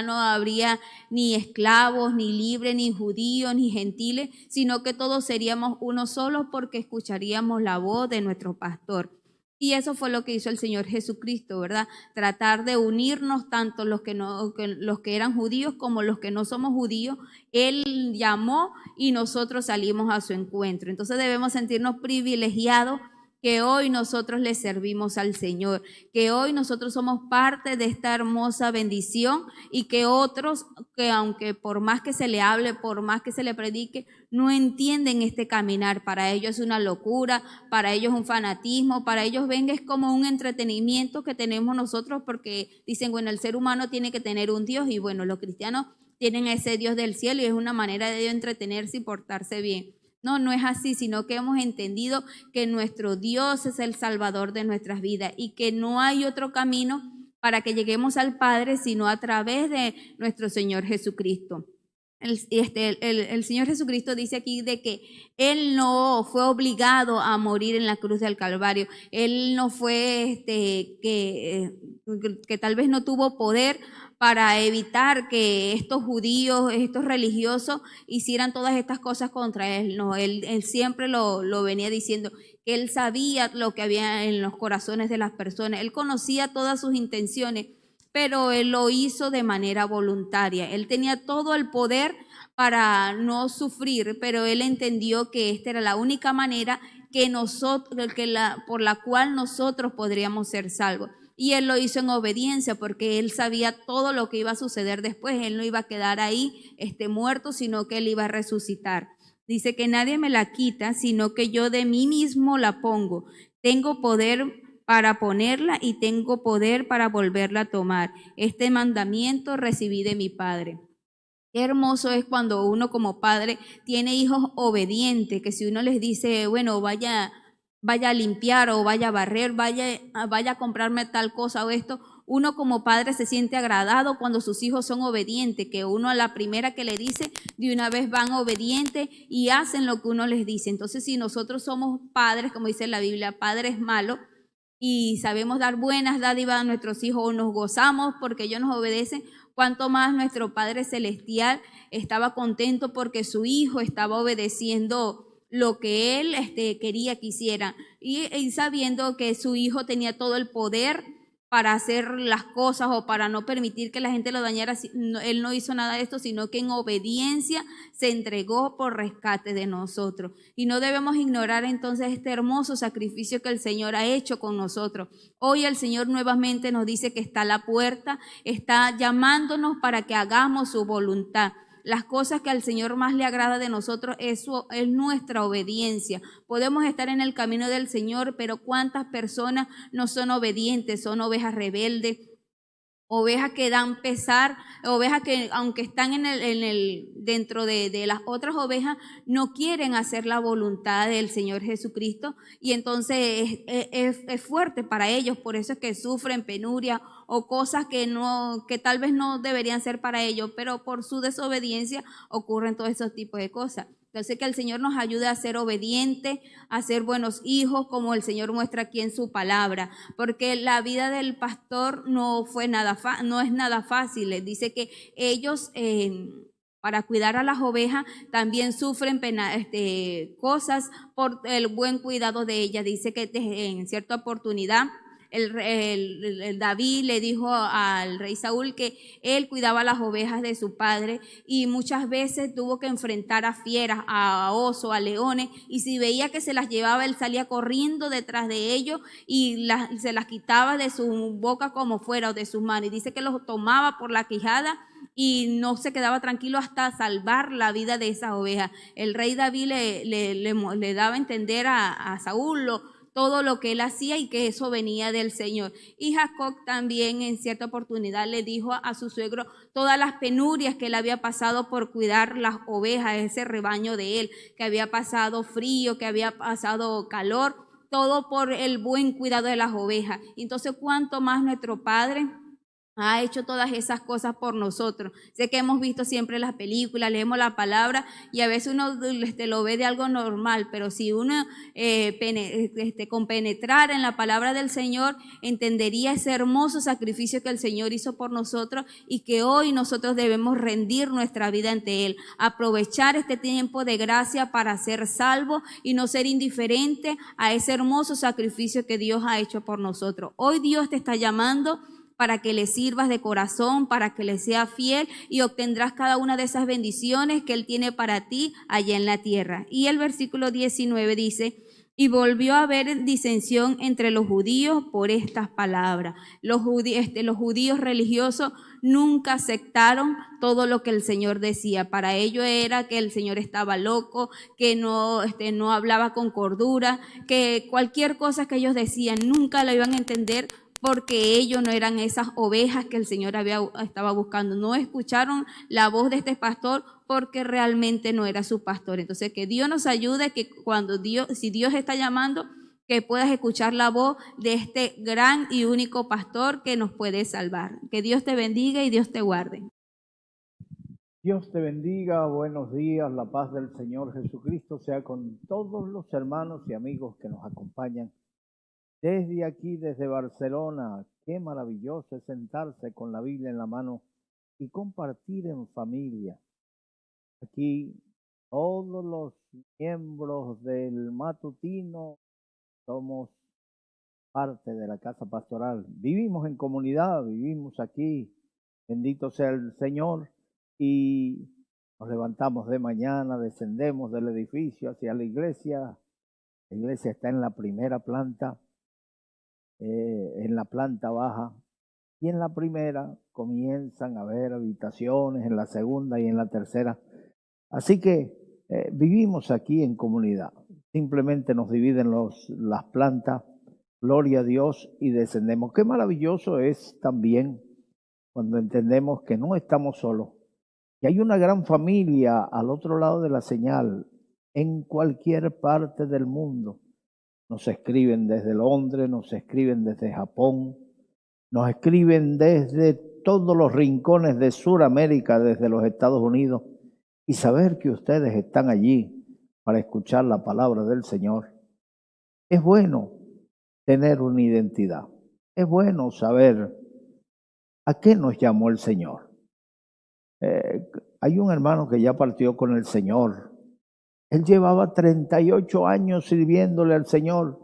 no habría ni esclavos, ni libres, ni judíos, ni gentiles, sino que todos seríamos uno solo porque escucharíamos la voz de nuestro pastor. Y eso fue lo que hizo el Señor Jesucristo, ¿verdad? Tratar de unirnos tanto los que eran judíos como los que no somos judíos. Él llamó y nosotros salimos a su encuentro. Entonces debemos sentirnos privilegiados que hoy nosotros le servimos al Señor, que hoy nosotros somos parte de esta hermosa bendición y que otros, que aunque por más que se le hable, por más que se le predique, no entienden este caminar. Para ellos es una locura, para ellos es un fanatismo, para ellos venga es como un entretenimiento que tenemos nosotros porque dicen, bueno, el ser humano tiene que tener un Dios y bueno, los cristianos tienen ese Dios del cielo y es una manera de ellos entretenerse y portarse bien. No, no es así, sino que hemos entendido que nuestro Dios es el Salvador de nuestras vidas y que no hay otro camino para que lleguemos al Padre sino a través de nuestro Señor Jesucristo. El Señor Jesucristo dice aquí de que Él no fue obligado a morir en la cruz del Calvario. Él no fue que tal vez no tuvo poder para evitar que estos judíos, estos religiosos hicieran todas estas cosas contra Él. No, Él siempre lo venía diciendo, que Él sabía lo que había en los corazones de las personas. Él conocía todas sus intenciones, pero él lo hizo de manera voluntaria. Él tenía todo el poder para no sufrir, pero él entendió que esta era la única manera por la cual nosotros podríamos ser salvos. Y él lo hizo en obediencia porque él sabía todo lo que iba a suceder después. Él no iba a quedar ahí muerto, sino que él iba a resucitar. Dice que nadie me la quita, sino que yo de mí mismo la pongo. Tengo poder para ponerla y tengo poder para volverla a tomar. Este mandamiento recibí de mi Padre. Qué hermoso es cuando uno como padre tiene hijos obedientes, que si uno les dice, bueno, vaya a limpiar o vaya a barrer, vaya a comprarme tal cosa o esto, uno como padre se siente agradado cuando sus hijos son obedientes, que uno a la primera que le dice, de una vez van obedientes y hacen lo que uno les dice. Entonces, si nosotros somos padres, como dice la Biblia, padres malos, y sabemos dar buenas dádivas a nuestros hijos o nos gozamos porque ellos nos obedecen, cuanto más nuestro Padre Celestial estaba contento porque su hijo estaba obedeciendo lo que él quería que hiciera y sabiendo que su hijo tenía todo el poder para hacer las cosas o para no permitir que la gente lo dañara. Él no hizo nada de esto, sino que en obediencia se entregó por rescate de nosotros. Y no debemos ignorar entonces este hermoso sacrificio que el Señor ha hecho con nosotros. Hoy el Señor nuevamente nos dice que está a la puerta, está llamándonos para que hagamos su voluntad. Las cosas que al Señor más le agrada de nosotros es nuestra obediencia. Podemos estar en el camino del Señor, pero ¿cuántas personas no son obedientes? Son ovejas rebeldes, ovejas que dan pesar, ovejas que aunque están dentro de las otras ovejas, no quieren hacer la voluntad del Señor Jesucristo, y entonces es fuerte para ellos. Por eso es que sufren penuria o cosas que tal vez no deberían ser para ellos, pero por su desobediencia ocurren todos esos tipos de cosas. Entonces, que el Señor nos ayude a ser obedientes, a ser buenos hijos, como el Señor muestra aquí en su palabra, porque la vida del pastor no es nada fácil. Les dice que ellos, para cuidar a las ovejas, también sufren cosas por el buen cuidado de ellas. Dice que en cierta oportunidad el David le dijo al rey Saúl que él cuidaba las ovejas de su padre y muchas veces tuvo que enfrentar a fieras, a osos, a leones, y si veía que se las llevaba, él salía corriendo detrás de ellos y se las quitaba de su boca como fuera o de sus manos, y dice que los tomaba por la quijada y no se quedaba tranquilo hasta salvar la vida de esas ovejas. El rey David le daba a entender a Saúl todo lo que él hacía y que eso venía del Señor. Y Jacob también en cierta oportunidad le dijo a su suegro todas las penurias que él había pasado por cuidar las ovejas, ese rebaño de él, que había pasado frío, que había pasado calor, todo por el buen cuidado de las ovejas. Entonces, ¿cuánto más nuestro Padre ha hecho todas esas cosas por nosotros? Sé que hemos visto siempre las películas, leemos la palabra y a veces uno lo ve de algo normal, pero si uno con penetrar en la palabra del Señor entendería ese hermoso sacrificio que el Señor hizo por nosotros y que hoy nosotros debemos rendir nuestra vida ante Él, aprovechar este tiempo de gracia para ser salvos y no ser indiferente a ese hermoso sacrificio que Dios ha hecho por nosotros. Hoy Dios te está llamando para que le sirvas de corazón, para que le seas fiel, y obtendrás cada una de esas bendiciones que Él tiene para ti allá en la tierra. Y el versículo 19 dice: y volvió a haber disensión entre los judíos por estas palabras. Los judíos religiosos nunca aceptaron todo lo que el Señor decía. Para ellos era que el Señor estaba loco, que no hablaba con cordura, que cualquier cosa que ellos decían nunca lo iban a entender, porque ellos no eran esas ovejas que el Señor estaba buscando. No escucharon la voz de este pastor porque realmente no era su pastor. Entonces, que Dios nos ayude, que si Dios está llamando, que puedas escuchar la voz de este gran y único pastor que nos puede salvar. Que Dios te bendiga y Dios te guarde. Dios te bendiga, buenos días, la paz del Señor Jesucristo sea con todos los hermanos y amigos que nos acompañan desde aquí, desde Barcelona. Qué maravilloso es sentarse con la Biblia en la mano y compartir en familia. Aquí todos los miembros del matutino somos parte de la casa pastoral. Vivimos en comunidad, vivimos aquí, bendito sea el Señor, y nos levantamos de mañana, descendemos del edificio hacia la iglesia. La iglesia está en la primera planta, en la planta baja, y en la primera comienzan a haber habitaciones, en la segunda y en la tercera. Así que vivimos aquí en comunidad. Simplemente nos dividen las plantas, gloria a Dios, y descendemos. Qué maravilloso es también cuando entendemos que no estamos solos, que hay una gran familia al otro lado de la señal, en cualquier parte del mundo. Nos escriben desde Londres, nos escriben desde Japón, nos escriben desde todos los rincones de Sudamérica, desde los Estados Unidos, y saber que ustedes están allí para escuchar la palabra del Señor. Es bueno tener una identidad, es bueno saber a qué nos llamó el Señor. Hay un hermano que ya partió con el Señor. Él llevaba 38 años sirviéndole al Señor.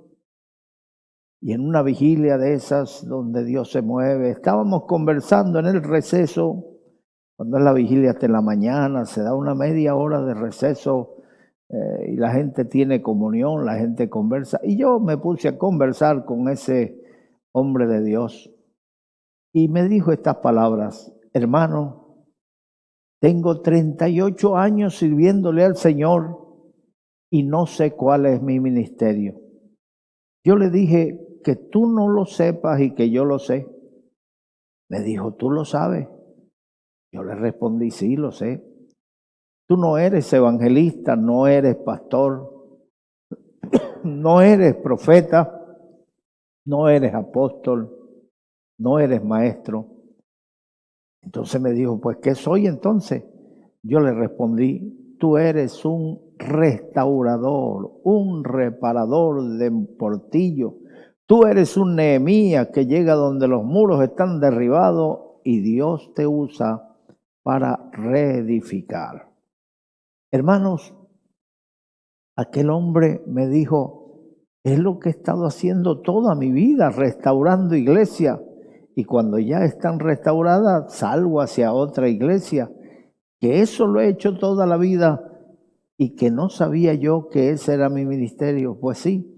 Y en una vigilia de esas donde Dios se mueve, estábamos conversando en el receso, cuando es la vigilia hasta en la mañana, se da una media hora de receso y la gente tiene comunión, la gente conversa. Y yo me puse a conversar con ese hombre de Dios y me dijo estas palabras: hermano, tengo 38 años sirviéndole al Señor y no sé cuál es mi ministerio. Yo le dije: que tú no lo sepas y que yo lo sé. Me dijo: ¿tú lo sabes? Yo le respondí: sí, lo sé. Tú no eres evangelista, no eres pastor, no eres profeta, no eres apóstol, no eres maestro. Entonces me dijo: pues, ¿qué soy entonces? Yo le respondí: tú eres un restaurador, un reparador de portillo. Tú eres un Nehemías que llega donde los muros están derribados y Dios te usa para reedificar. Hermanos, aquel hombre me dijo: es lo que he estado haciendo toda mi vida, restaurando iglesia. Y cuando ya están restauradas, salgo hacia otra iglesia. Que eso lo he hecho toda la vida y que no sabía yo que ese era mi ministerio. Pues sí.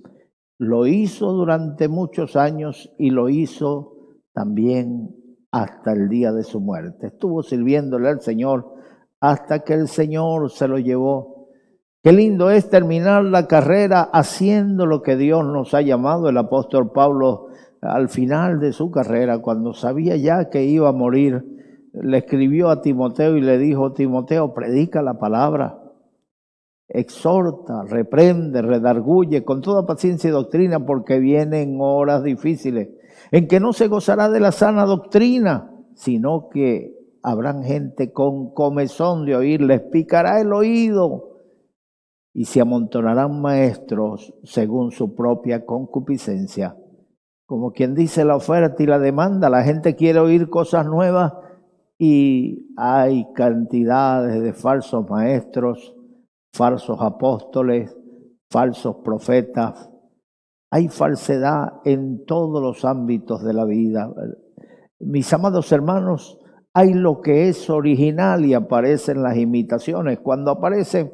Lo hizo durante muchos años y lo hizo también hasta el día de su muerte. Estuvo sirviéndole al Señor hasta que el Señor se lo llevó. Qué lindo es terminar la carrera haciendo lo que Dios nos ha llamado. El apóstol Pablo, al final de su carrera, cuando sabía ya que iba a morir, le escribió a Timoteo y le dijo: Timoteo, predica la palabra. Exhorta, reprende, redarguye con toda paciencia y doctrina, porque vienen horas difíciles en que no se gozará de la sana doctrina, sino que habrán gente con comezón de oír, les picará el oído y se amontonarán maestros según su propia concupiscencia. Como quien dice, la oferta y la demanda, la gente quiere oír cosas nuevas y hay cantidades de falsos maestros, falsos apóstoles, falsos profetas. Hay falsedad en todos los ámbitos de la vida. Mis amados hermanos, hay lo que es original y aparecen las imitaciones. Cuando aparece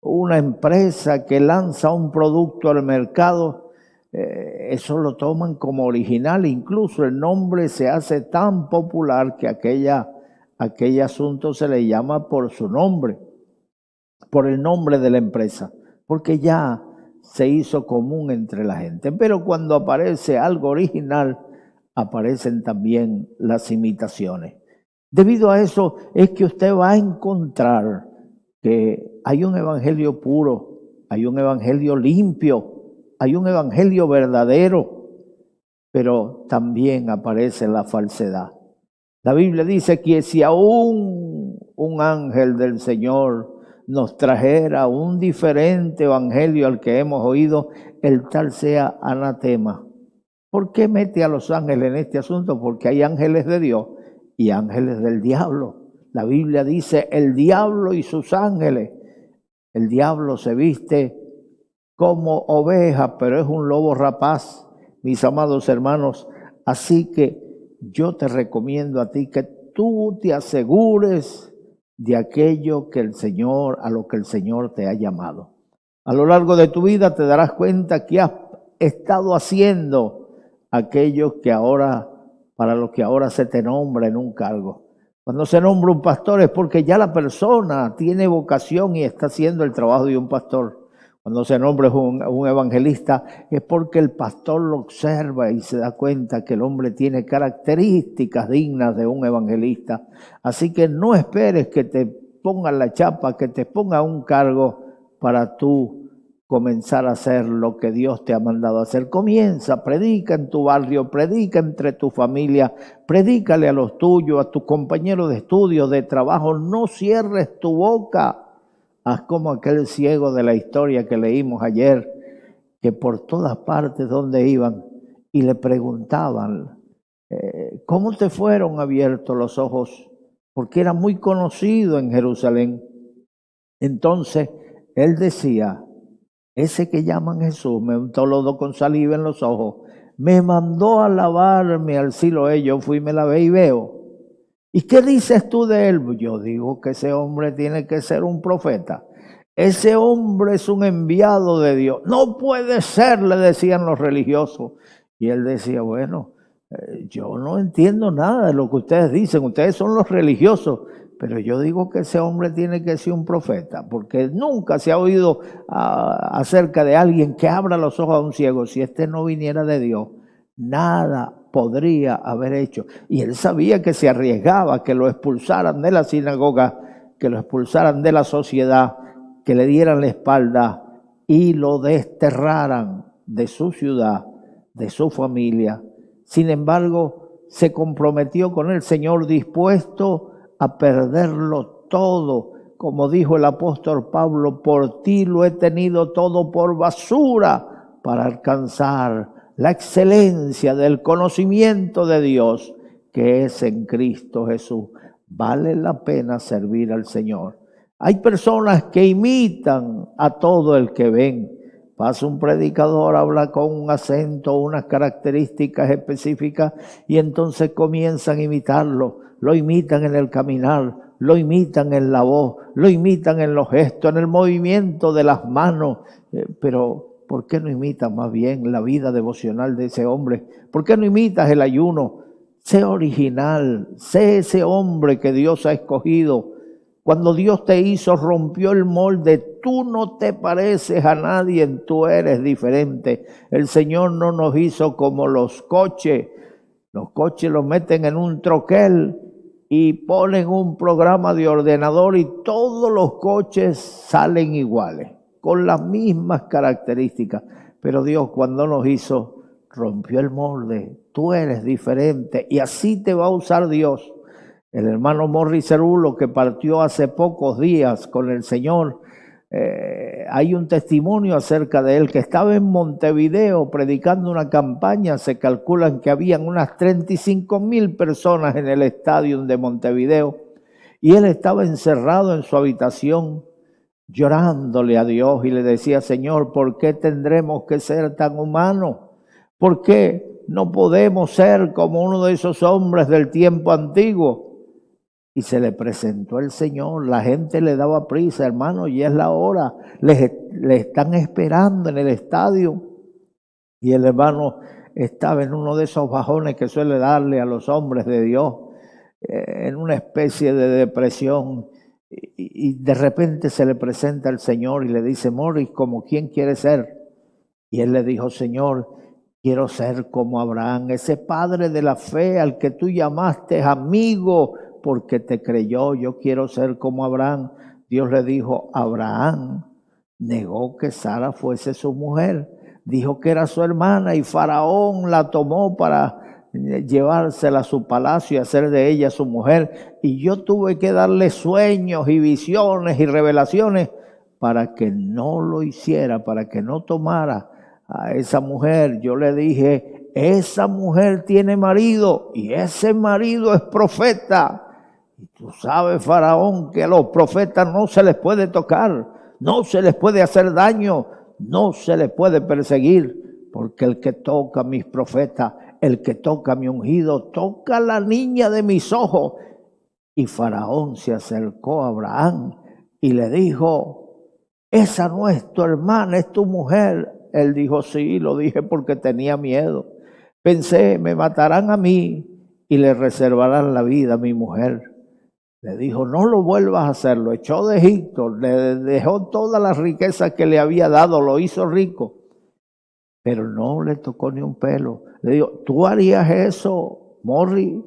una empresa que lanza un producto al mercado, eso lo toman como original. Incluso el nombre se hace tan popular que aquel asunto se le llama por su nombre, por el nombre de la empresa, porque ya se hizo común entre la gente. Pero cuando aparece algo original, aparecen también las imitaciones. Debido a eso es que usted va a encontrar que hay un evangelio puro, hay un evangelio limpio, hay un evangelio verdadero, pero también aparece la falsedad. La Biblia dice que si aún un ángel del Señor nos trajera un diferente evangelio al que hemos oído, el tal sea anatema. ¿Por qué mete a los ángeles en este asunto? Porque hay ángeles de Dios y ángeles del diablo. La Biblia dice el diablo y sus ángeles. El diablo se viste como oveja, pero es un lobo rapaz. mis amados hermanos. Así que yo te recomiendo a ti que tú te asegures de aquello que el Señor, a lo que el Señor te ha llamado. A lo largo de tu vida te darás cuenta que has estado haciendo aquello que ahora, para lo que ahora se te nombra en un cargo. Cuando se nombra un pastor es porque ya la persona tiene vocación y está haciendo el trabajo de un pastor. Cuando se nombra un evangelista es porque el pastor lo observa y se da cuenta que el hombre tiene características dignas de un evangelista. Así que no esperes que te pongan la chapa, que te pongan un cargo para tú comenzar a hacer lo que Dios te ha mandado a hacer. Comienza, predica en tu barrio, predica entre tu familia, predícale a los tuyos, a tus compañeros de estudio, de trabajo. No cierres tu boca. Haz como aquel ciego de la historia que leímos ayer, que por todas partes donde iban y le preguntaban, ¿cómo te fueron abiertos los ojos? Porque era muy conocido en Jerusalén. Entonces él decía, ese que llaman Jesús me untó lodo con saliva en los ojos, me mandó a lavarme al Siloé, yo fui y me lavé y veo. ¿Y qué dices tú de él? Yo digo que ese hombre tiene que ser un profeta. Ese hombre es un enviado de Dios. No puede ser, le decían los religiosos. Y él decía, bueno, yo no entiendo nada de lo que ustedes dicen. Ustedes son los religiosos. Pero yo digo que ese hombre tiene que ser un profeta. Porque nunca se ha oído acerca de alguien que abra los ojos a un ciego. Si este no viniera de Dios, nada podría haber hecho. Y él sabía que se arriesgaba, que lo expulsaran de la sinagoga, que lo expulsaran de la sociedad, que le dieran la espalda y lo desterraran de su ciudad, de su familia. Sin embargo, se comprometió con el Señor, dispuesto a perderlo todo. Como dijo el apóstol Pablo, por ti lo he tenido todo por basura para alcanzar la excelencia del conocimiento de Dios que es en Cristo Jesús. Vale la pena servir al Señor. Hay personas que imitan a todo el que ven. Pasa un predicador, habla con un acento, unas características específicas y entonces comienzan a imitarlo. Lo imitan en el caminar, lo imitan en la voz, lo imitan en los gestos, en el movimiento de las manos, pero ¿por qué no imitas más bien la vida devocional de ese hombre? ¿Por qué no imitas el ayuno? Sé original, sé ese hombre que Dios ha escogido. Cuando Dios te hizo, rompió el molde. Tú no te pareces a nadie, tú eres diferente. El Señor no nos hizo como los coches. Los coches los meten en un troquel y ponen un programa de ordenador y todos los coches salen iguales, con las mismas características. Pero Dios, cuando nos hizo, rompió el molde. Tú eres diferente y así te va a usar Dios. El hermano Morris Cerulo, que partió hace pocos días con el Señor, hay un testimonio acerca de él, que estaba en Montevideo predicando una campaña. Se calculan que habían unas 35,000 personas en el estadio de Montevideo y él estaba encerrado en su habitación llorándole a Dios y le decía, Señor, ¿por qué tendremos que ser tan humanos? ¿Por qué no podemos ser como uno de esos hombres del tiempo antiguo? Y se le presentó el Señor, la gente le daba prisa, hermano, y es la hora, le están esperando en el estadio. Y el hermano estaba en uno de esos bajones que suele darle a los hombres de Dios, en una especie de depresión. Y de repente se le presenta el Señor y le dice, Morris, ¿como quién quiere ser? Y él le dijo, Señor, quiero ser como Abraham, ese padre de la fe al que tú llamaste amigo porque te creyó. Yo quiero ser como Abraham. Dios le dijo, Abraham negó que Sara fuese su mujer, dijo que era su hermana y Faraón la tomó para llevársela a su palacio y hacer de ella su mujer. Y yo tuve que darle sueños y visiones y revelaciones para que no lo hiciera, para que no tomara a esa mujer. Yo le dije, esa mujer tiene marido y ese marido es profeta. Y tú sabes, Faraón, que a los profetas no se les puede tocar, no se les puede hacer daño, no se les puede perseguir, porque el que toca a mis profetas, el que toca a mi ungido, toca a la niña de mis ojos. Y Faraón se acercó a Abraham y le dijo, esa no es tu hermana, es tu mujer. Él dijo, sí, lo dije porque tenía miedo. Pensé, me matarán a mí y le reservarán la vida a mi mujer. Le dijo, no lo vuelvas a hacer. Lo echó de Egipto, le dejó todas las riquezas que le había dado, lo hizo rico. Pero no le tocó ni un pelo. Le dijo, ¿tú harías eso, Morri?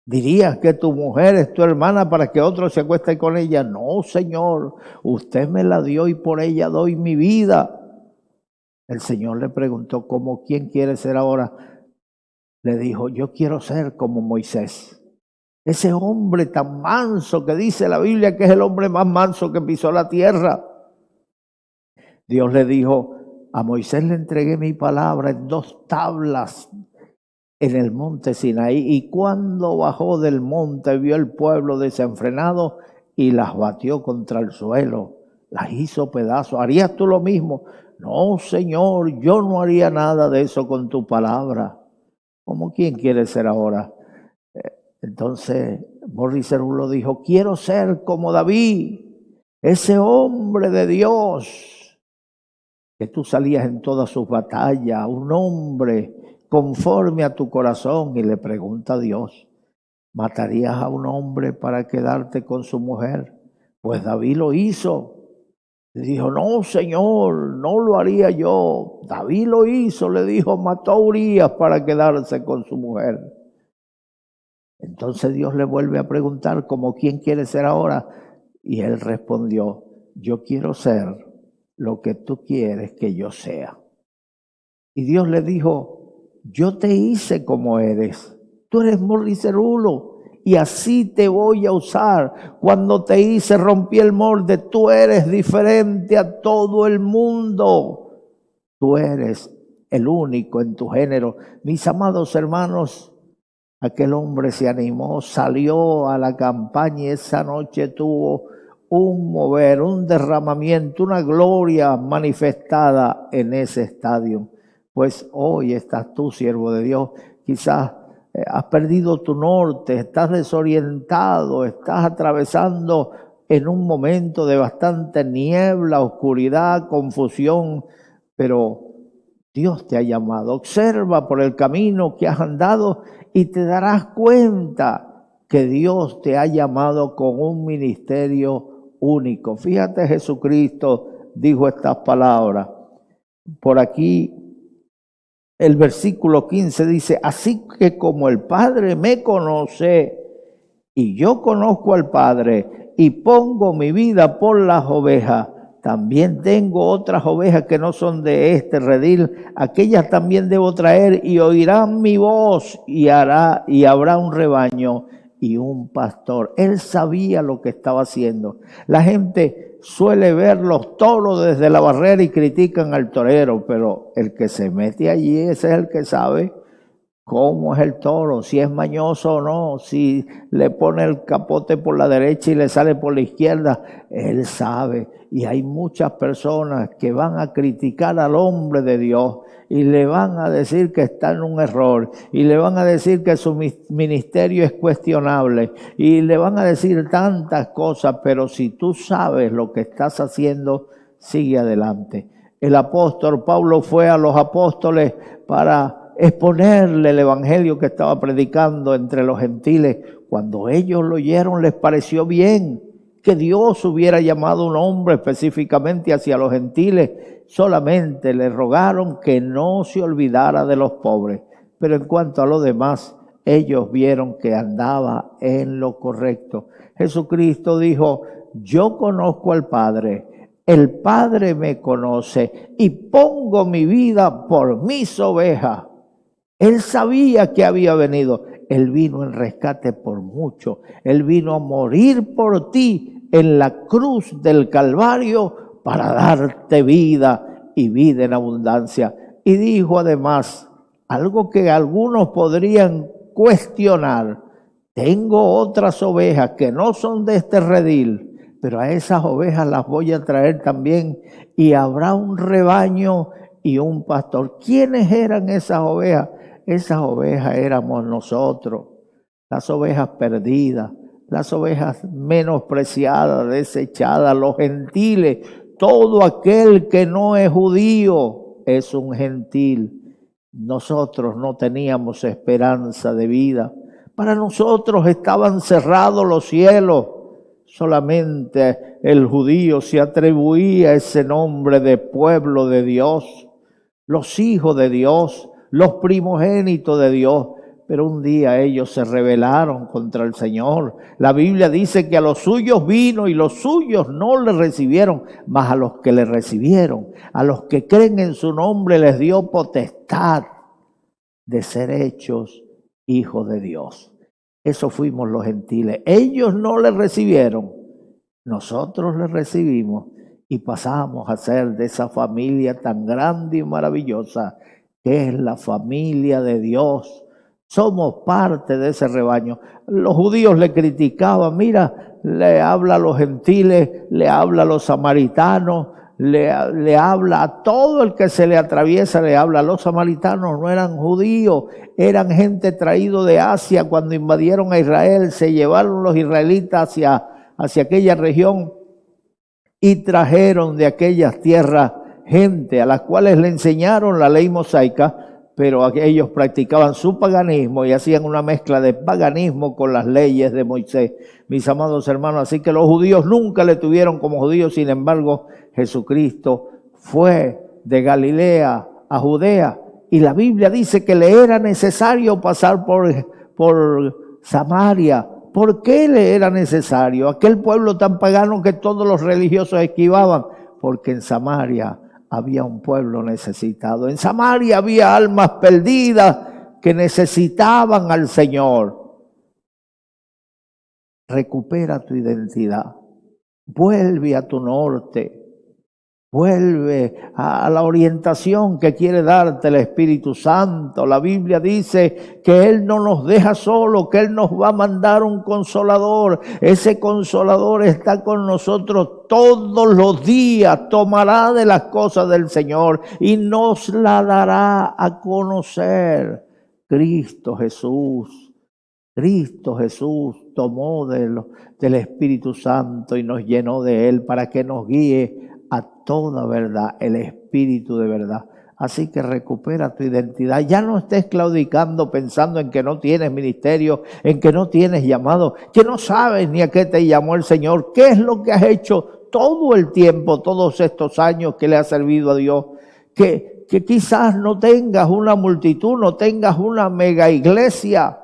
¿Dirías que tu mujer es tu hermana para que otro se acueste con ella? No, Señor, usted me la dio y por ella doy mi vida. El Señor le preguntó, ¿cómo quién quiere ser ahora? Le dijo, yo quiero ser como Moisés. Ese hombre tan manso que dice la Biblia que es el hombre más manso que pisó la tierra. Dios le dijo, a Moisés le entregué mi palabra en 2 tablas en el monte Sinaí, y cuando bajó del monte vio el pueblo desenfrenado y las batió contra el suelo, las hizo pedazos. ¿Harías tú lo mismo? No, Señor, yo no haría nada de eso con tu palabra. ¿Cómo quién quiere ser ahora? Entonces Morri Cerulo dijo, quiero ser como David, ese hombre de Dios, que tú salías en todas sus batallas, un hombre conforme a tu corazón. Y le pregunta a Dios, ¿matarías a un hombre para quedarte con su mujer? Pues David lo hizo. Le dijo, no, Señor, no lo haría yo. David lo hizo, le dijo, mató a Urías para quedarse con su mujer. Entonces Dios le vuelve a preguntar, ¿cómo quién quiere ser ahora? Y él respondió, yo quiero ser lo que tú quieres que yo sea. Y Dios le dijo, yo te hice como eres. Tú eres Morri Cerulo y así te voy a usar. Cuando te hice rompí el molde. Tú eres diferente a todo el mundo. Tú eres el único en tu género. Mis amados hermanos, aquel hombre se animó, salió a la campaña y esa noche tuvo un mover, un derramamiento, una gloria manifestada en ese estadio. Pues hoy estás tú, siervo de Dios, quizás has perdido tu norte, estás desorientado, estás atravesando en un momento de bastante niebla, oscuridad, confusión, pero Dios te ha llamado. Observa por el camino que has andado y te darás cuenta que Dios te ha llamado con un ministerio único. Fíjate, Jesucristo dijo estas palabras. Por aquí el versículo 15 dice, así que como el Padre me conoce y yo conozco al Padre y pongo mi vida por las ovejas, también tengo otras ovejas que no son de este redil, aquellas también debo traer y oirán mi voz y habrá un rebaño y un pastor. Él sabía lo que estaba haciendo. La gente suele ver los toros desde la barrera y critican al torero, pero el que se mete allí, ese es el que sabe cómo es el toro, si es mañoso o no, si le pone el capote por la derecha y le sale por la izquierda, él sabe. Y hay muchas personas que van a criticar al hombre de Dios y le van a decir que está en un error y le van a decir que su ministerio es cuestionable y le van a decir tantas cosas, pero si tú sabes lo que estás haciendo, sigue adelante. El apóstol Pablo fue a los apóstoles para exponerle el evangelio que estaba predicando entre los gentiles. Cuando ellos lo oyeron, les pareció bien que Dios hubiera llamado a un hombre específicamente hacia los gentiles. Solamente le rogaron que no se olvidara de los pobres. Pero en cuanto a lo demás, ellos vieron que andaba en lo correcto. Jesucristo dijo, yo conozco al Padre, el Padre me conoce y pongo mi vida por mis ovejas. Él sabía que había venido. Él vino en rescate por mucho. Él vino a morir por ti en la cruz del Calvario para darte vida y vida en abundancia. Y dijo además algo que algunos podrían cuestionar. Tengo otras ovejas que no son de este redil, pero a esas ovejas las voy a traer también y habrá un rebaño y un pastor. ¿Quiénes eran esas ovejas? Esas ovejas éramos nosotros, las ovejas perdidas, las ovejas menospreciadas, desechadas, los gentiles. Todo aquel que no es judío es un gentil. Nosotros no teníamos esperanza de vida. Para nosotros estaban cerrados los cielos. Solamente el judío se atribuía ese nombre de pueblo de Dios, los hijos de Dios, los primogénitos de Dios. Pero un día ellos se rebelaron contra el Señor. La Biblia dice que a los suyos vino y los suyos no le recibieron, mas a los que le recibieron, a los que creen en su nombre, les dio potestad de ser hechos hijos de Dios. Eso fuimos los gentiles. Ellos no le recibieron, nosotros le recibimos y pasamos a ser de esa familia tan grande y maravillosa que es la familia de Dios. Somos parte de ese rebaño. Los judíos le criticaban, mira, le habla a los gentiles, le habla a los samaritanos, le habla a todo el que se le atraviesa, le habla. Los samaritanos no eran judíos, eran gente traído de Asia. Cuando invadieron a Israel, se llevaron los israelitas hacia aquella región y trajeron de aquellas tierras gente a las cuales le enseñaron la ley mosaica, pero ellos practicaban su paganismo y hacían una mezcla de paganismo con las leyes de Moisés. Mis amados hermanos, así que los judíos nunca le tuvieron como judíos. Sin embargo, Jesucristo fue de Galilea a Judea y la Biblia dice que le era necesario pasar por Samaria. ¿Por qué le era necesario? Aquel pueblo tan pagano que todos los religiosos esquivaban, porque en Samaria había un pueblo necesitado. En Samaria había almas perdidas que necesitaban al Señor. Recupera tu identidad. Vuelve a tu norte. Vuelve a la orientación que quiere darte el Espíritu Santo. La Biblia dice que Él no nos deja solo, que Él nos va a mandar un consolador. Ese consolador está con nosotros todos los días, tomará de las cosas del Señor y nos la dará a conocer. Cristo Jesús tomó del Espíritu Santo y nos llenó de Él para que nos guíe a toda verdad, el Espíritu de verdad. Así que recupera tu identidad. Ya no estés claudicando pensando en que no tienes ministerio, en que no tienes llamado, que no sabes ni a qué te llamó el Señor. ¿Qué es lo que has hecho todo el tiempo, todos estos años que le has servido a Dios? Que quizás no tengas una multitud, no tengas una mega iglesia,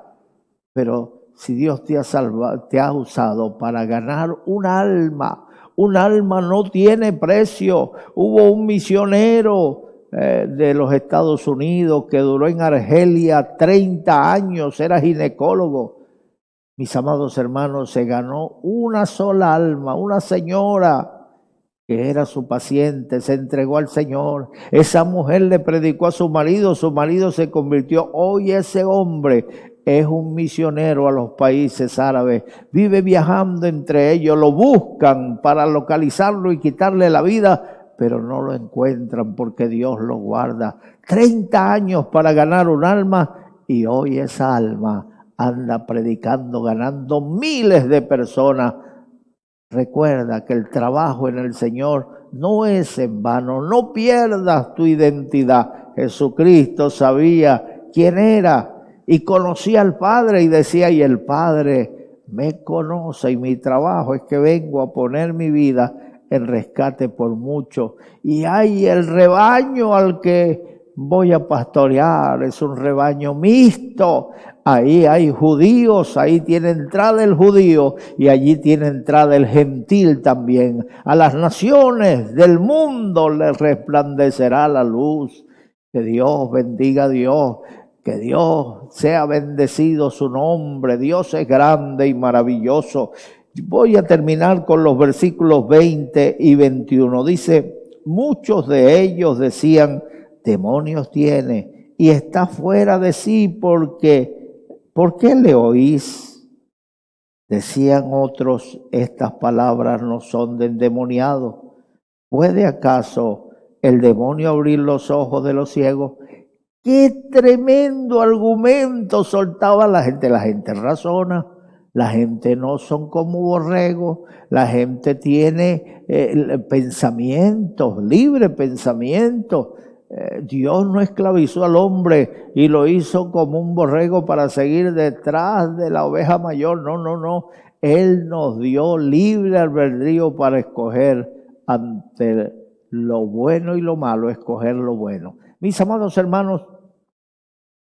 pero si Dios te ha salvado, te ha usado para ganar un alma no tiene precio. Hubo un misionero de los Estados Unidos que duró en Argelia 30 años, era ginecólogo. Mis amados hermanos, se ganó una sola alma, una señora que era su paciente, se entregó al Señor. Esa mujer le predicó a su marido se convirtió. Hoy ese hombre es un misionero a los países árabes, vive viajando entre ellos, lo buscan para localizarlo y quitarle la vida, pero no lo encuentran porque Dios lo guarda. 30 años para ganar un alma y hoy esa alma anda predicando, ganando miles de personas. Recuerda que el trabajo en el Señor no es en vano, no pierdas tu identidad. Jesucristo sabía quién era y conocía al Padre y decía, y el Padre me conoce y mi trabajo es que vengo a poner mi vida en rescate por mucho. Y hay el rebaño al que voy a pastorear, es un rebaño mixto. Ahí hay judíos, ahí tiene entrada el judío y allí tiene entrada el gentil también. A las naciones del mundo les resplandecerá la luz. Que Dios bendiga a Dios. Que Dios sea bendecido su nombre. Dios es grande y maravilloso. Voy a terminar con los versículos 20 y 21. Dice, muchos de ellos decían, demonios tiene y está fuera de sí porque, ¿por qué le oís? Decían otros, estas palabras no son de endemoniado. ¿Puede acaso el demonio abrir los ojos de los ciegos. Qué tremendo argumento soltaba la gente. La gente razona, la gente no son como borregos, la gente tiene pensamientos, libre pensamiento. Dios no esclavizó al hombre y lo hizo como un borrego para seguir detrás de la oveja mayor. No, no, no. Él nos dio libre albedrío para escoger ante lo bueno y lo malo, escoger lo bueno. Mis amados hermanos,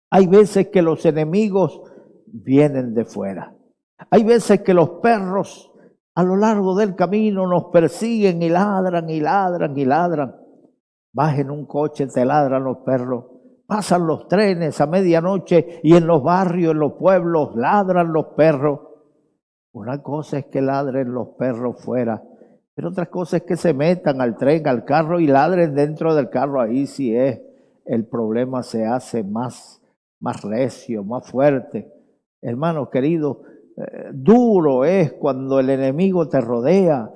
hay veces que los enemigos vienen de fuera. Hay veces que los perros a lo largo del camino nos persiguen y ladran y ladran y ladran. Vas en un coche, te ladran los perros. Pasan los trenes a medianoche y en los barrios, en los pueblos, ladran los perros. Una cosa es que ladren los perros fuera, pero otra cosa es que se metan al tren, al carro y ladren dentro del carro. Ahí sí es, el problema se hace más recio, más fuerte. Hermano querido, duro es cuando el enemigo te rodea.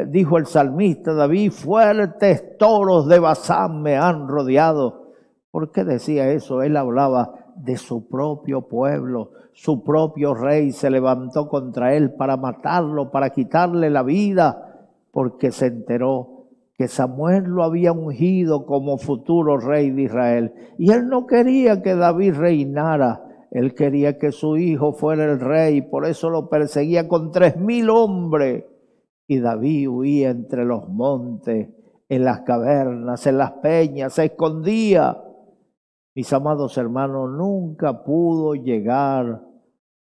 Dijo el salmista David, fuertes toros de Basán me han rodeado. ¿Por qué decía eso? Él hablaba de su propio pueblo. Su propio rey se levantó contra él para matarlo, para quitarle la vida, porque se enteró que Samuel lo había ungido como futuro rey de Israel. Y él no quería que David reinara. Él quería que su hijo fuera el rey, por eso lo perseguía con 3,000 hombres. Y David huía entre los montes, en las cavernas, en las peñas, se escondía. Mis amados hermanos, nunca pudo llegar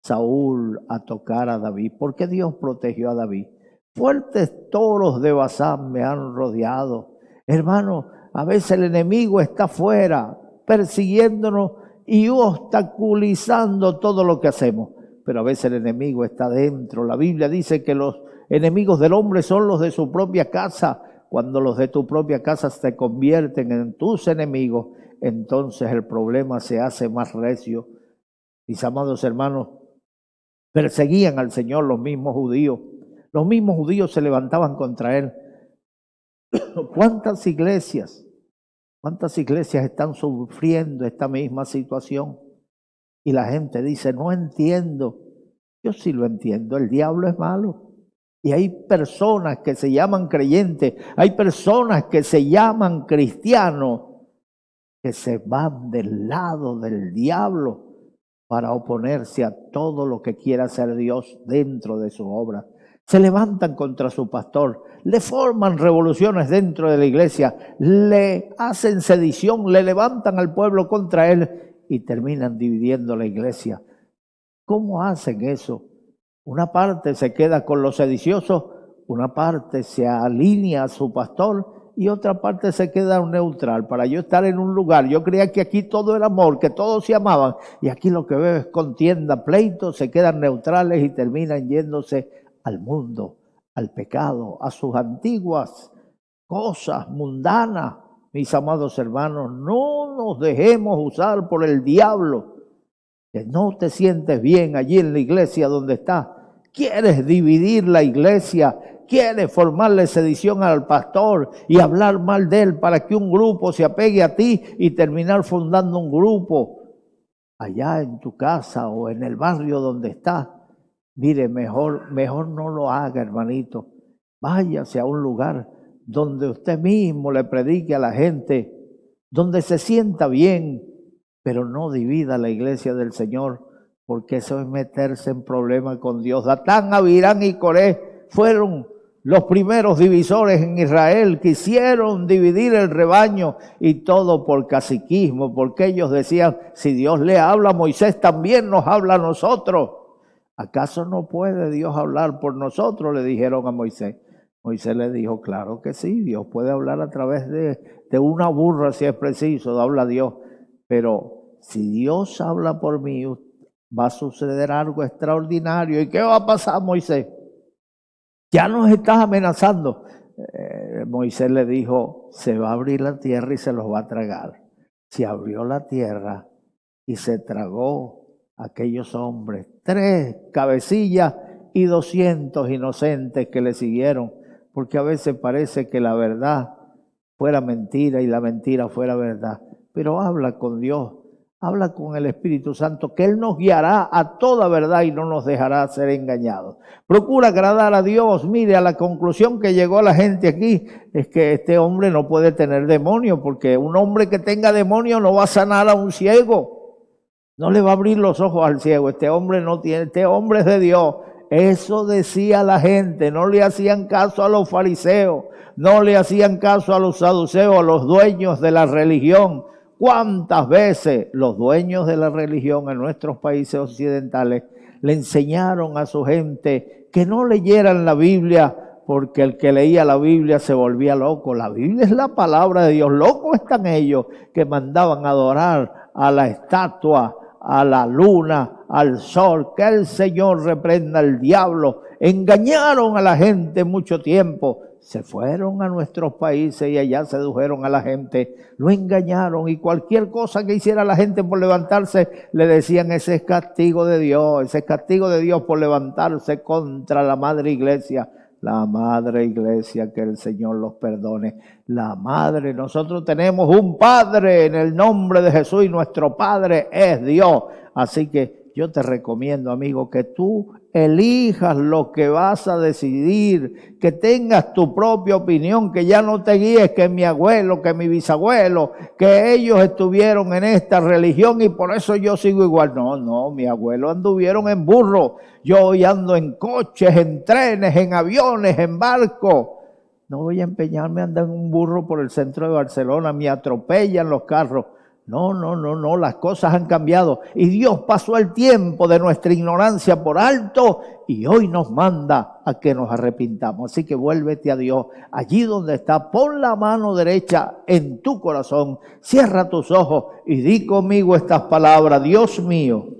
Saúl a tocar a David, porque Dios protegió a David. Fuertes toros de Basán me han rodeado. Hermano, a veces el enemigo está afuera, persiguiéndonos y obstaculizando todo lo que hacemos. Pero a veces el enemigo está dentro. La Biblia dice que los enemigos del hombre son los de su propia casa. Cuando los de tu propia casa se convierten en tus enemigos, entonces el problema se hace más recio. Mis amados hermanos, perseguían al Señor los mismos judíos. Los mismos judíos se levantaban contra Él. ¿Cuántas iglesias están sufriendo esta misma situación? Y la gente dice, no entiendo. Yo sí lo entiendo, el diablo es malo. Y hay personas que se llaman creyentes, hay personas que se llaman cristianos, que se van del lado del diablo para oponerse a todo lo que quiera hacer Dios dentro de su obra. Se levantan contra su pastor, le forman revoluciones dentro de la iglesia, le hacen sedición, le levantan al pueblo contra él y terminan dividiendo la iglesia. ¿Cómo hacen eso? Una parte se queda con los sediciosos, una parte se alinea a su pastor y otra parte se queda neutral para yo estar en un lugar. Yo creía que aquí todo era amor, que todos se amaban y aquí lo que veo es contienda, pleito, se quedan neutrales y terminan yéndose al mundo, al pecado, a sus antiguas cosas mundanas. Mis amados hermanos, no nos dejemos usar por el diablo. Que no te sientes bien allí en la iglesia donde estás. Quieres dividir la iglesia, quieres formarle sedición al pastor y hablar mal de él para que un grupo se apegue a ti y terminar fundando un grupo allá en tu casa o en el barrio donde estás. Mire, mejor no lo haga, hermanito. Váyase a un lugar donde usted mismo le predique a la gente, donde se sienta bien, pero no divida la iglesia del Señor, porque eso es meterse en problemas con Dios. Datán, Abirán y Coré fueron los primeros divisores en Israel, quisieron dividir el rebaño y todo por caciquismo, porque ellos decían, si Dios le habla a Moisés, también nos habla a nosotros. ¿Acaso no puede Dios hablar por nosotros?, le dijeron a Moisés. Moisés le dijo, claro que sí, Dios puede hablar a través de una burra si es preciso, habla Dios. Pero si Dios habla por mí, va a suceder algo extraordinario. ¿Y qué va a pasar, Moisés? Ya nos estás amenazando. Moisés le dijo, se va a abrir la tierra y se los va a tragar. Se abrió la tierra y se tragó a aquellos hombres, 3 cabecillas y 200 inocentes que le siguieron. Porque a veces parece que la verdad fuera mentira y la mentira fuera verdad. Pero habla con Dios, habla con el Espíritu Santo, que Él nos guiará a toda verdad y no nos dejará ser engañados. Procura agradar a Dios. Mire, a la conclusión que llegó la gente aquí es que este hombre no puede tener demonio, porque un hombre que tenga demonio no va a sanar a un ciego. No le va a abrir los ojos al ciego. Este hombre no tiene, este hombre es de Dios. Eso decía la gente. No le hacían caso a los fariseos, no le hacían caso a los saduceos, a los dueños de la religión. ¿Cuántas veces los dueños de la religión en nuestros países occidentales le enseñaron a su gente que no leyeran la Biblia, porque el que leía la Biblia se volvía loco? La Biblia es la palabra de Dios. Locos están ellos que mandaban adorar a la estatua, a la luna, al sol. Que el Señor reprenda al diablo. Engañaron a la gente mucho tiempo. Se fueron a nuestros países y allá sedujeron a la gente, lo engañaron, y cualquier cosa que hiciera la gente por levantarse, le decían: ese es castigo de Dios, ese es castigo de Dios por levantarse contra la madre iglesia. La madre iglesia, que el Señor los perdone. La madre, nosotros tenemos un Padre en el nombre de Jesús y nuestro Padre es Dios. Así que yo te recomiendo, amigo, que tú elijas lo que vas a decidir, que tengas tu propia opinión, que ya no te guíes que mi abuelo, que mi bisabuelo, que ellos estuvieron en esta religión y por eso yo sigo igual. No, mi abuelo anduvieron en burro, yo hoy ando en coches, en trenes, en aviones, en barcos. No voy a empeñarme a andar en un burro por el centro de Barcelona, me atropellan los carros. No, las cosas han cambiado y Dios pasó el tiempo de nuestra ignorancia por alto y hoy nos manda a que nos arrepintamos. Así que vuélvete a Dios, allí donde está, pon la mano derecha en tu corazón, cierra tus ojos y di conmigo estas palabras: Dios mío,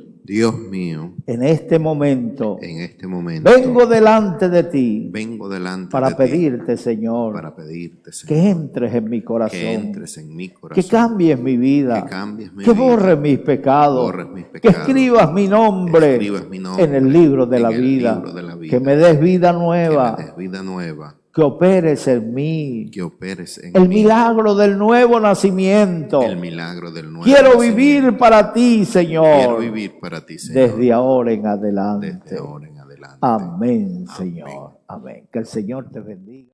en este momento, vengo delante de ti, para pedirte, Señor, que entres en mi corazón, que cambies mi vida, que borres mis pecados, que escribas mi nombre en el libro de la vida, que me des vida nueva, que operes en mí el milagro del nuevo nacimiento. Quiero vivir para ti, Señor, desde ahora en adelante. Amén, Señor. Amén. Que el Señor te bendiga.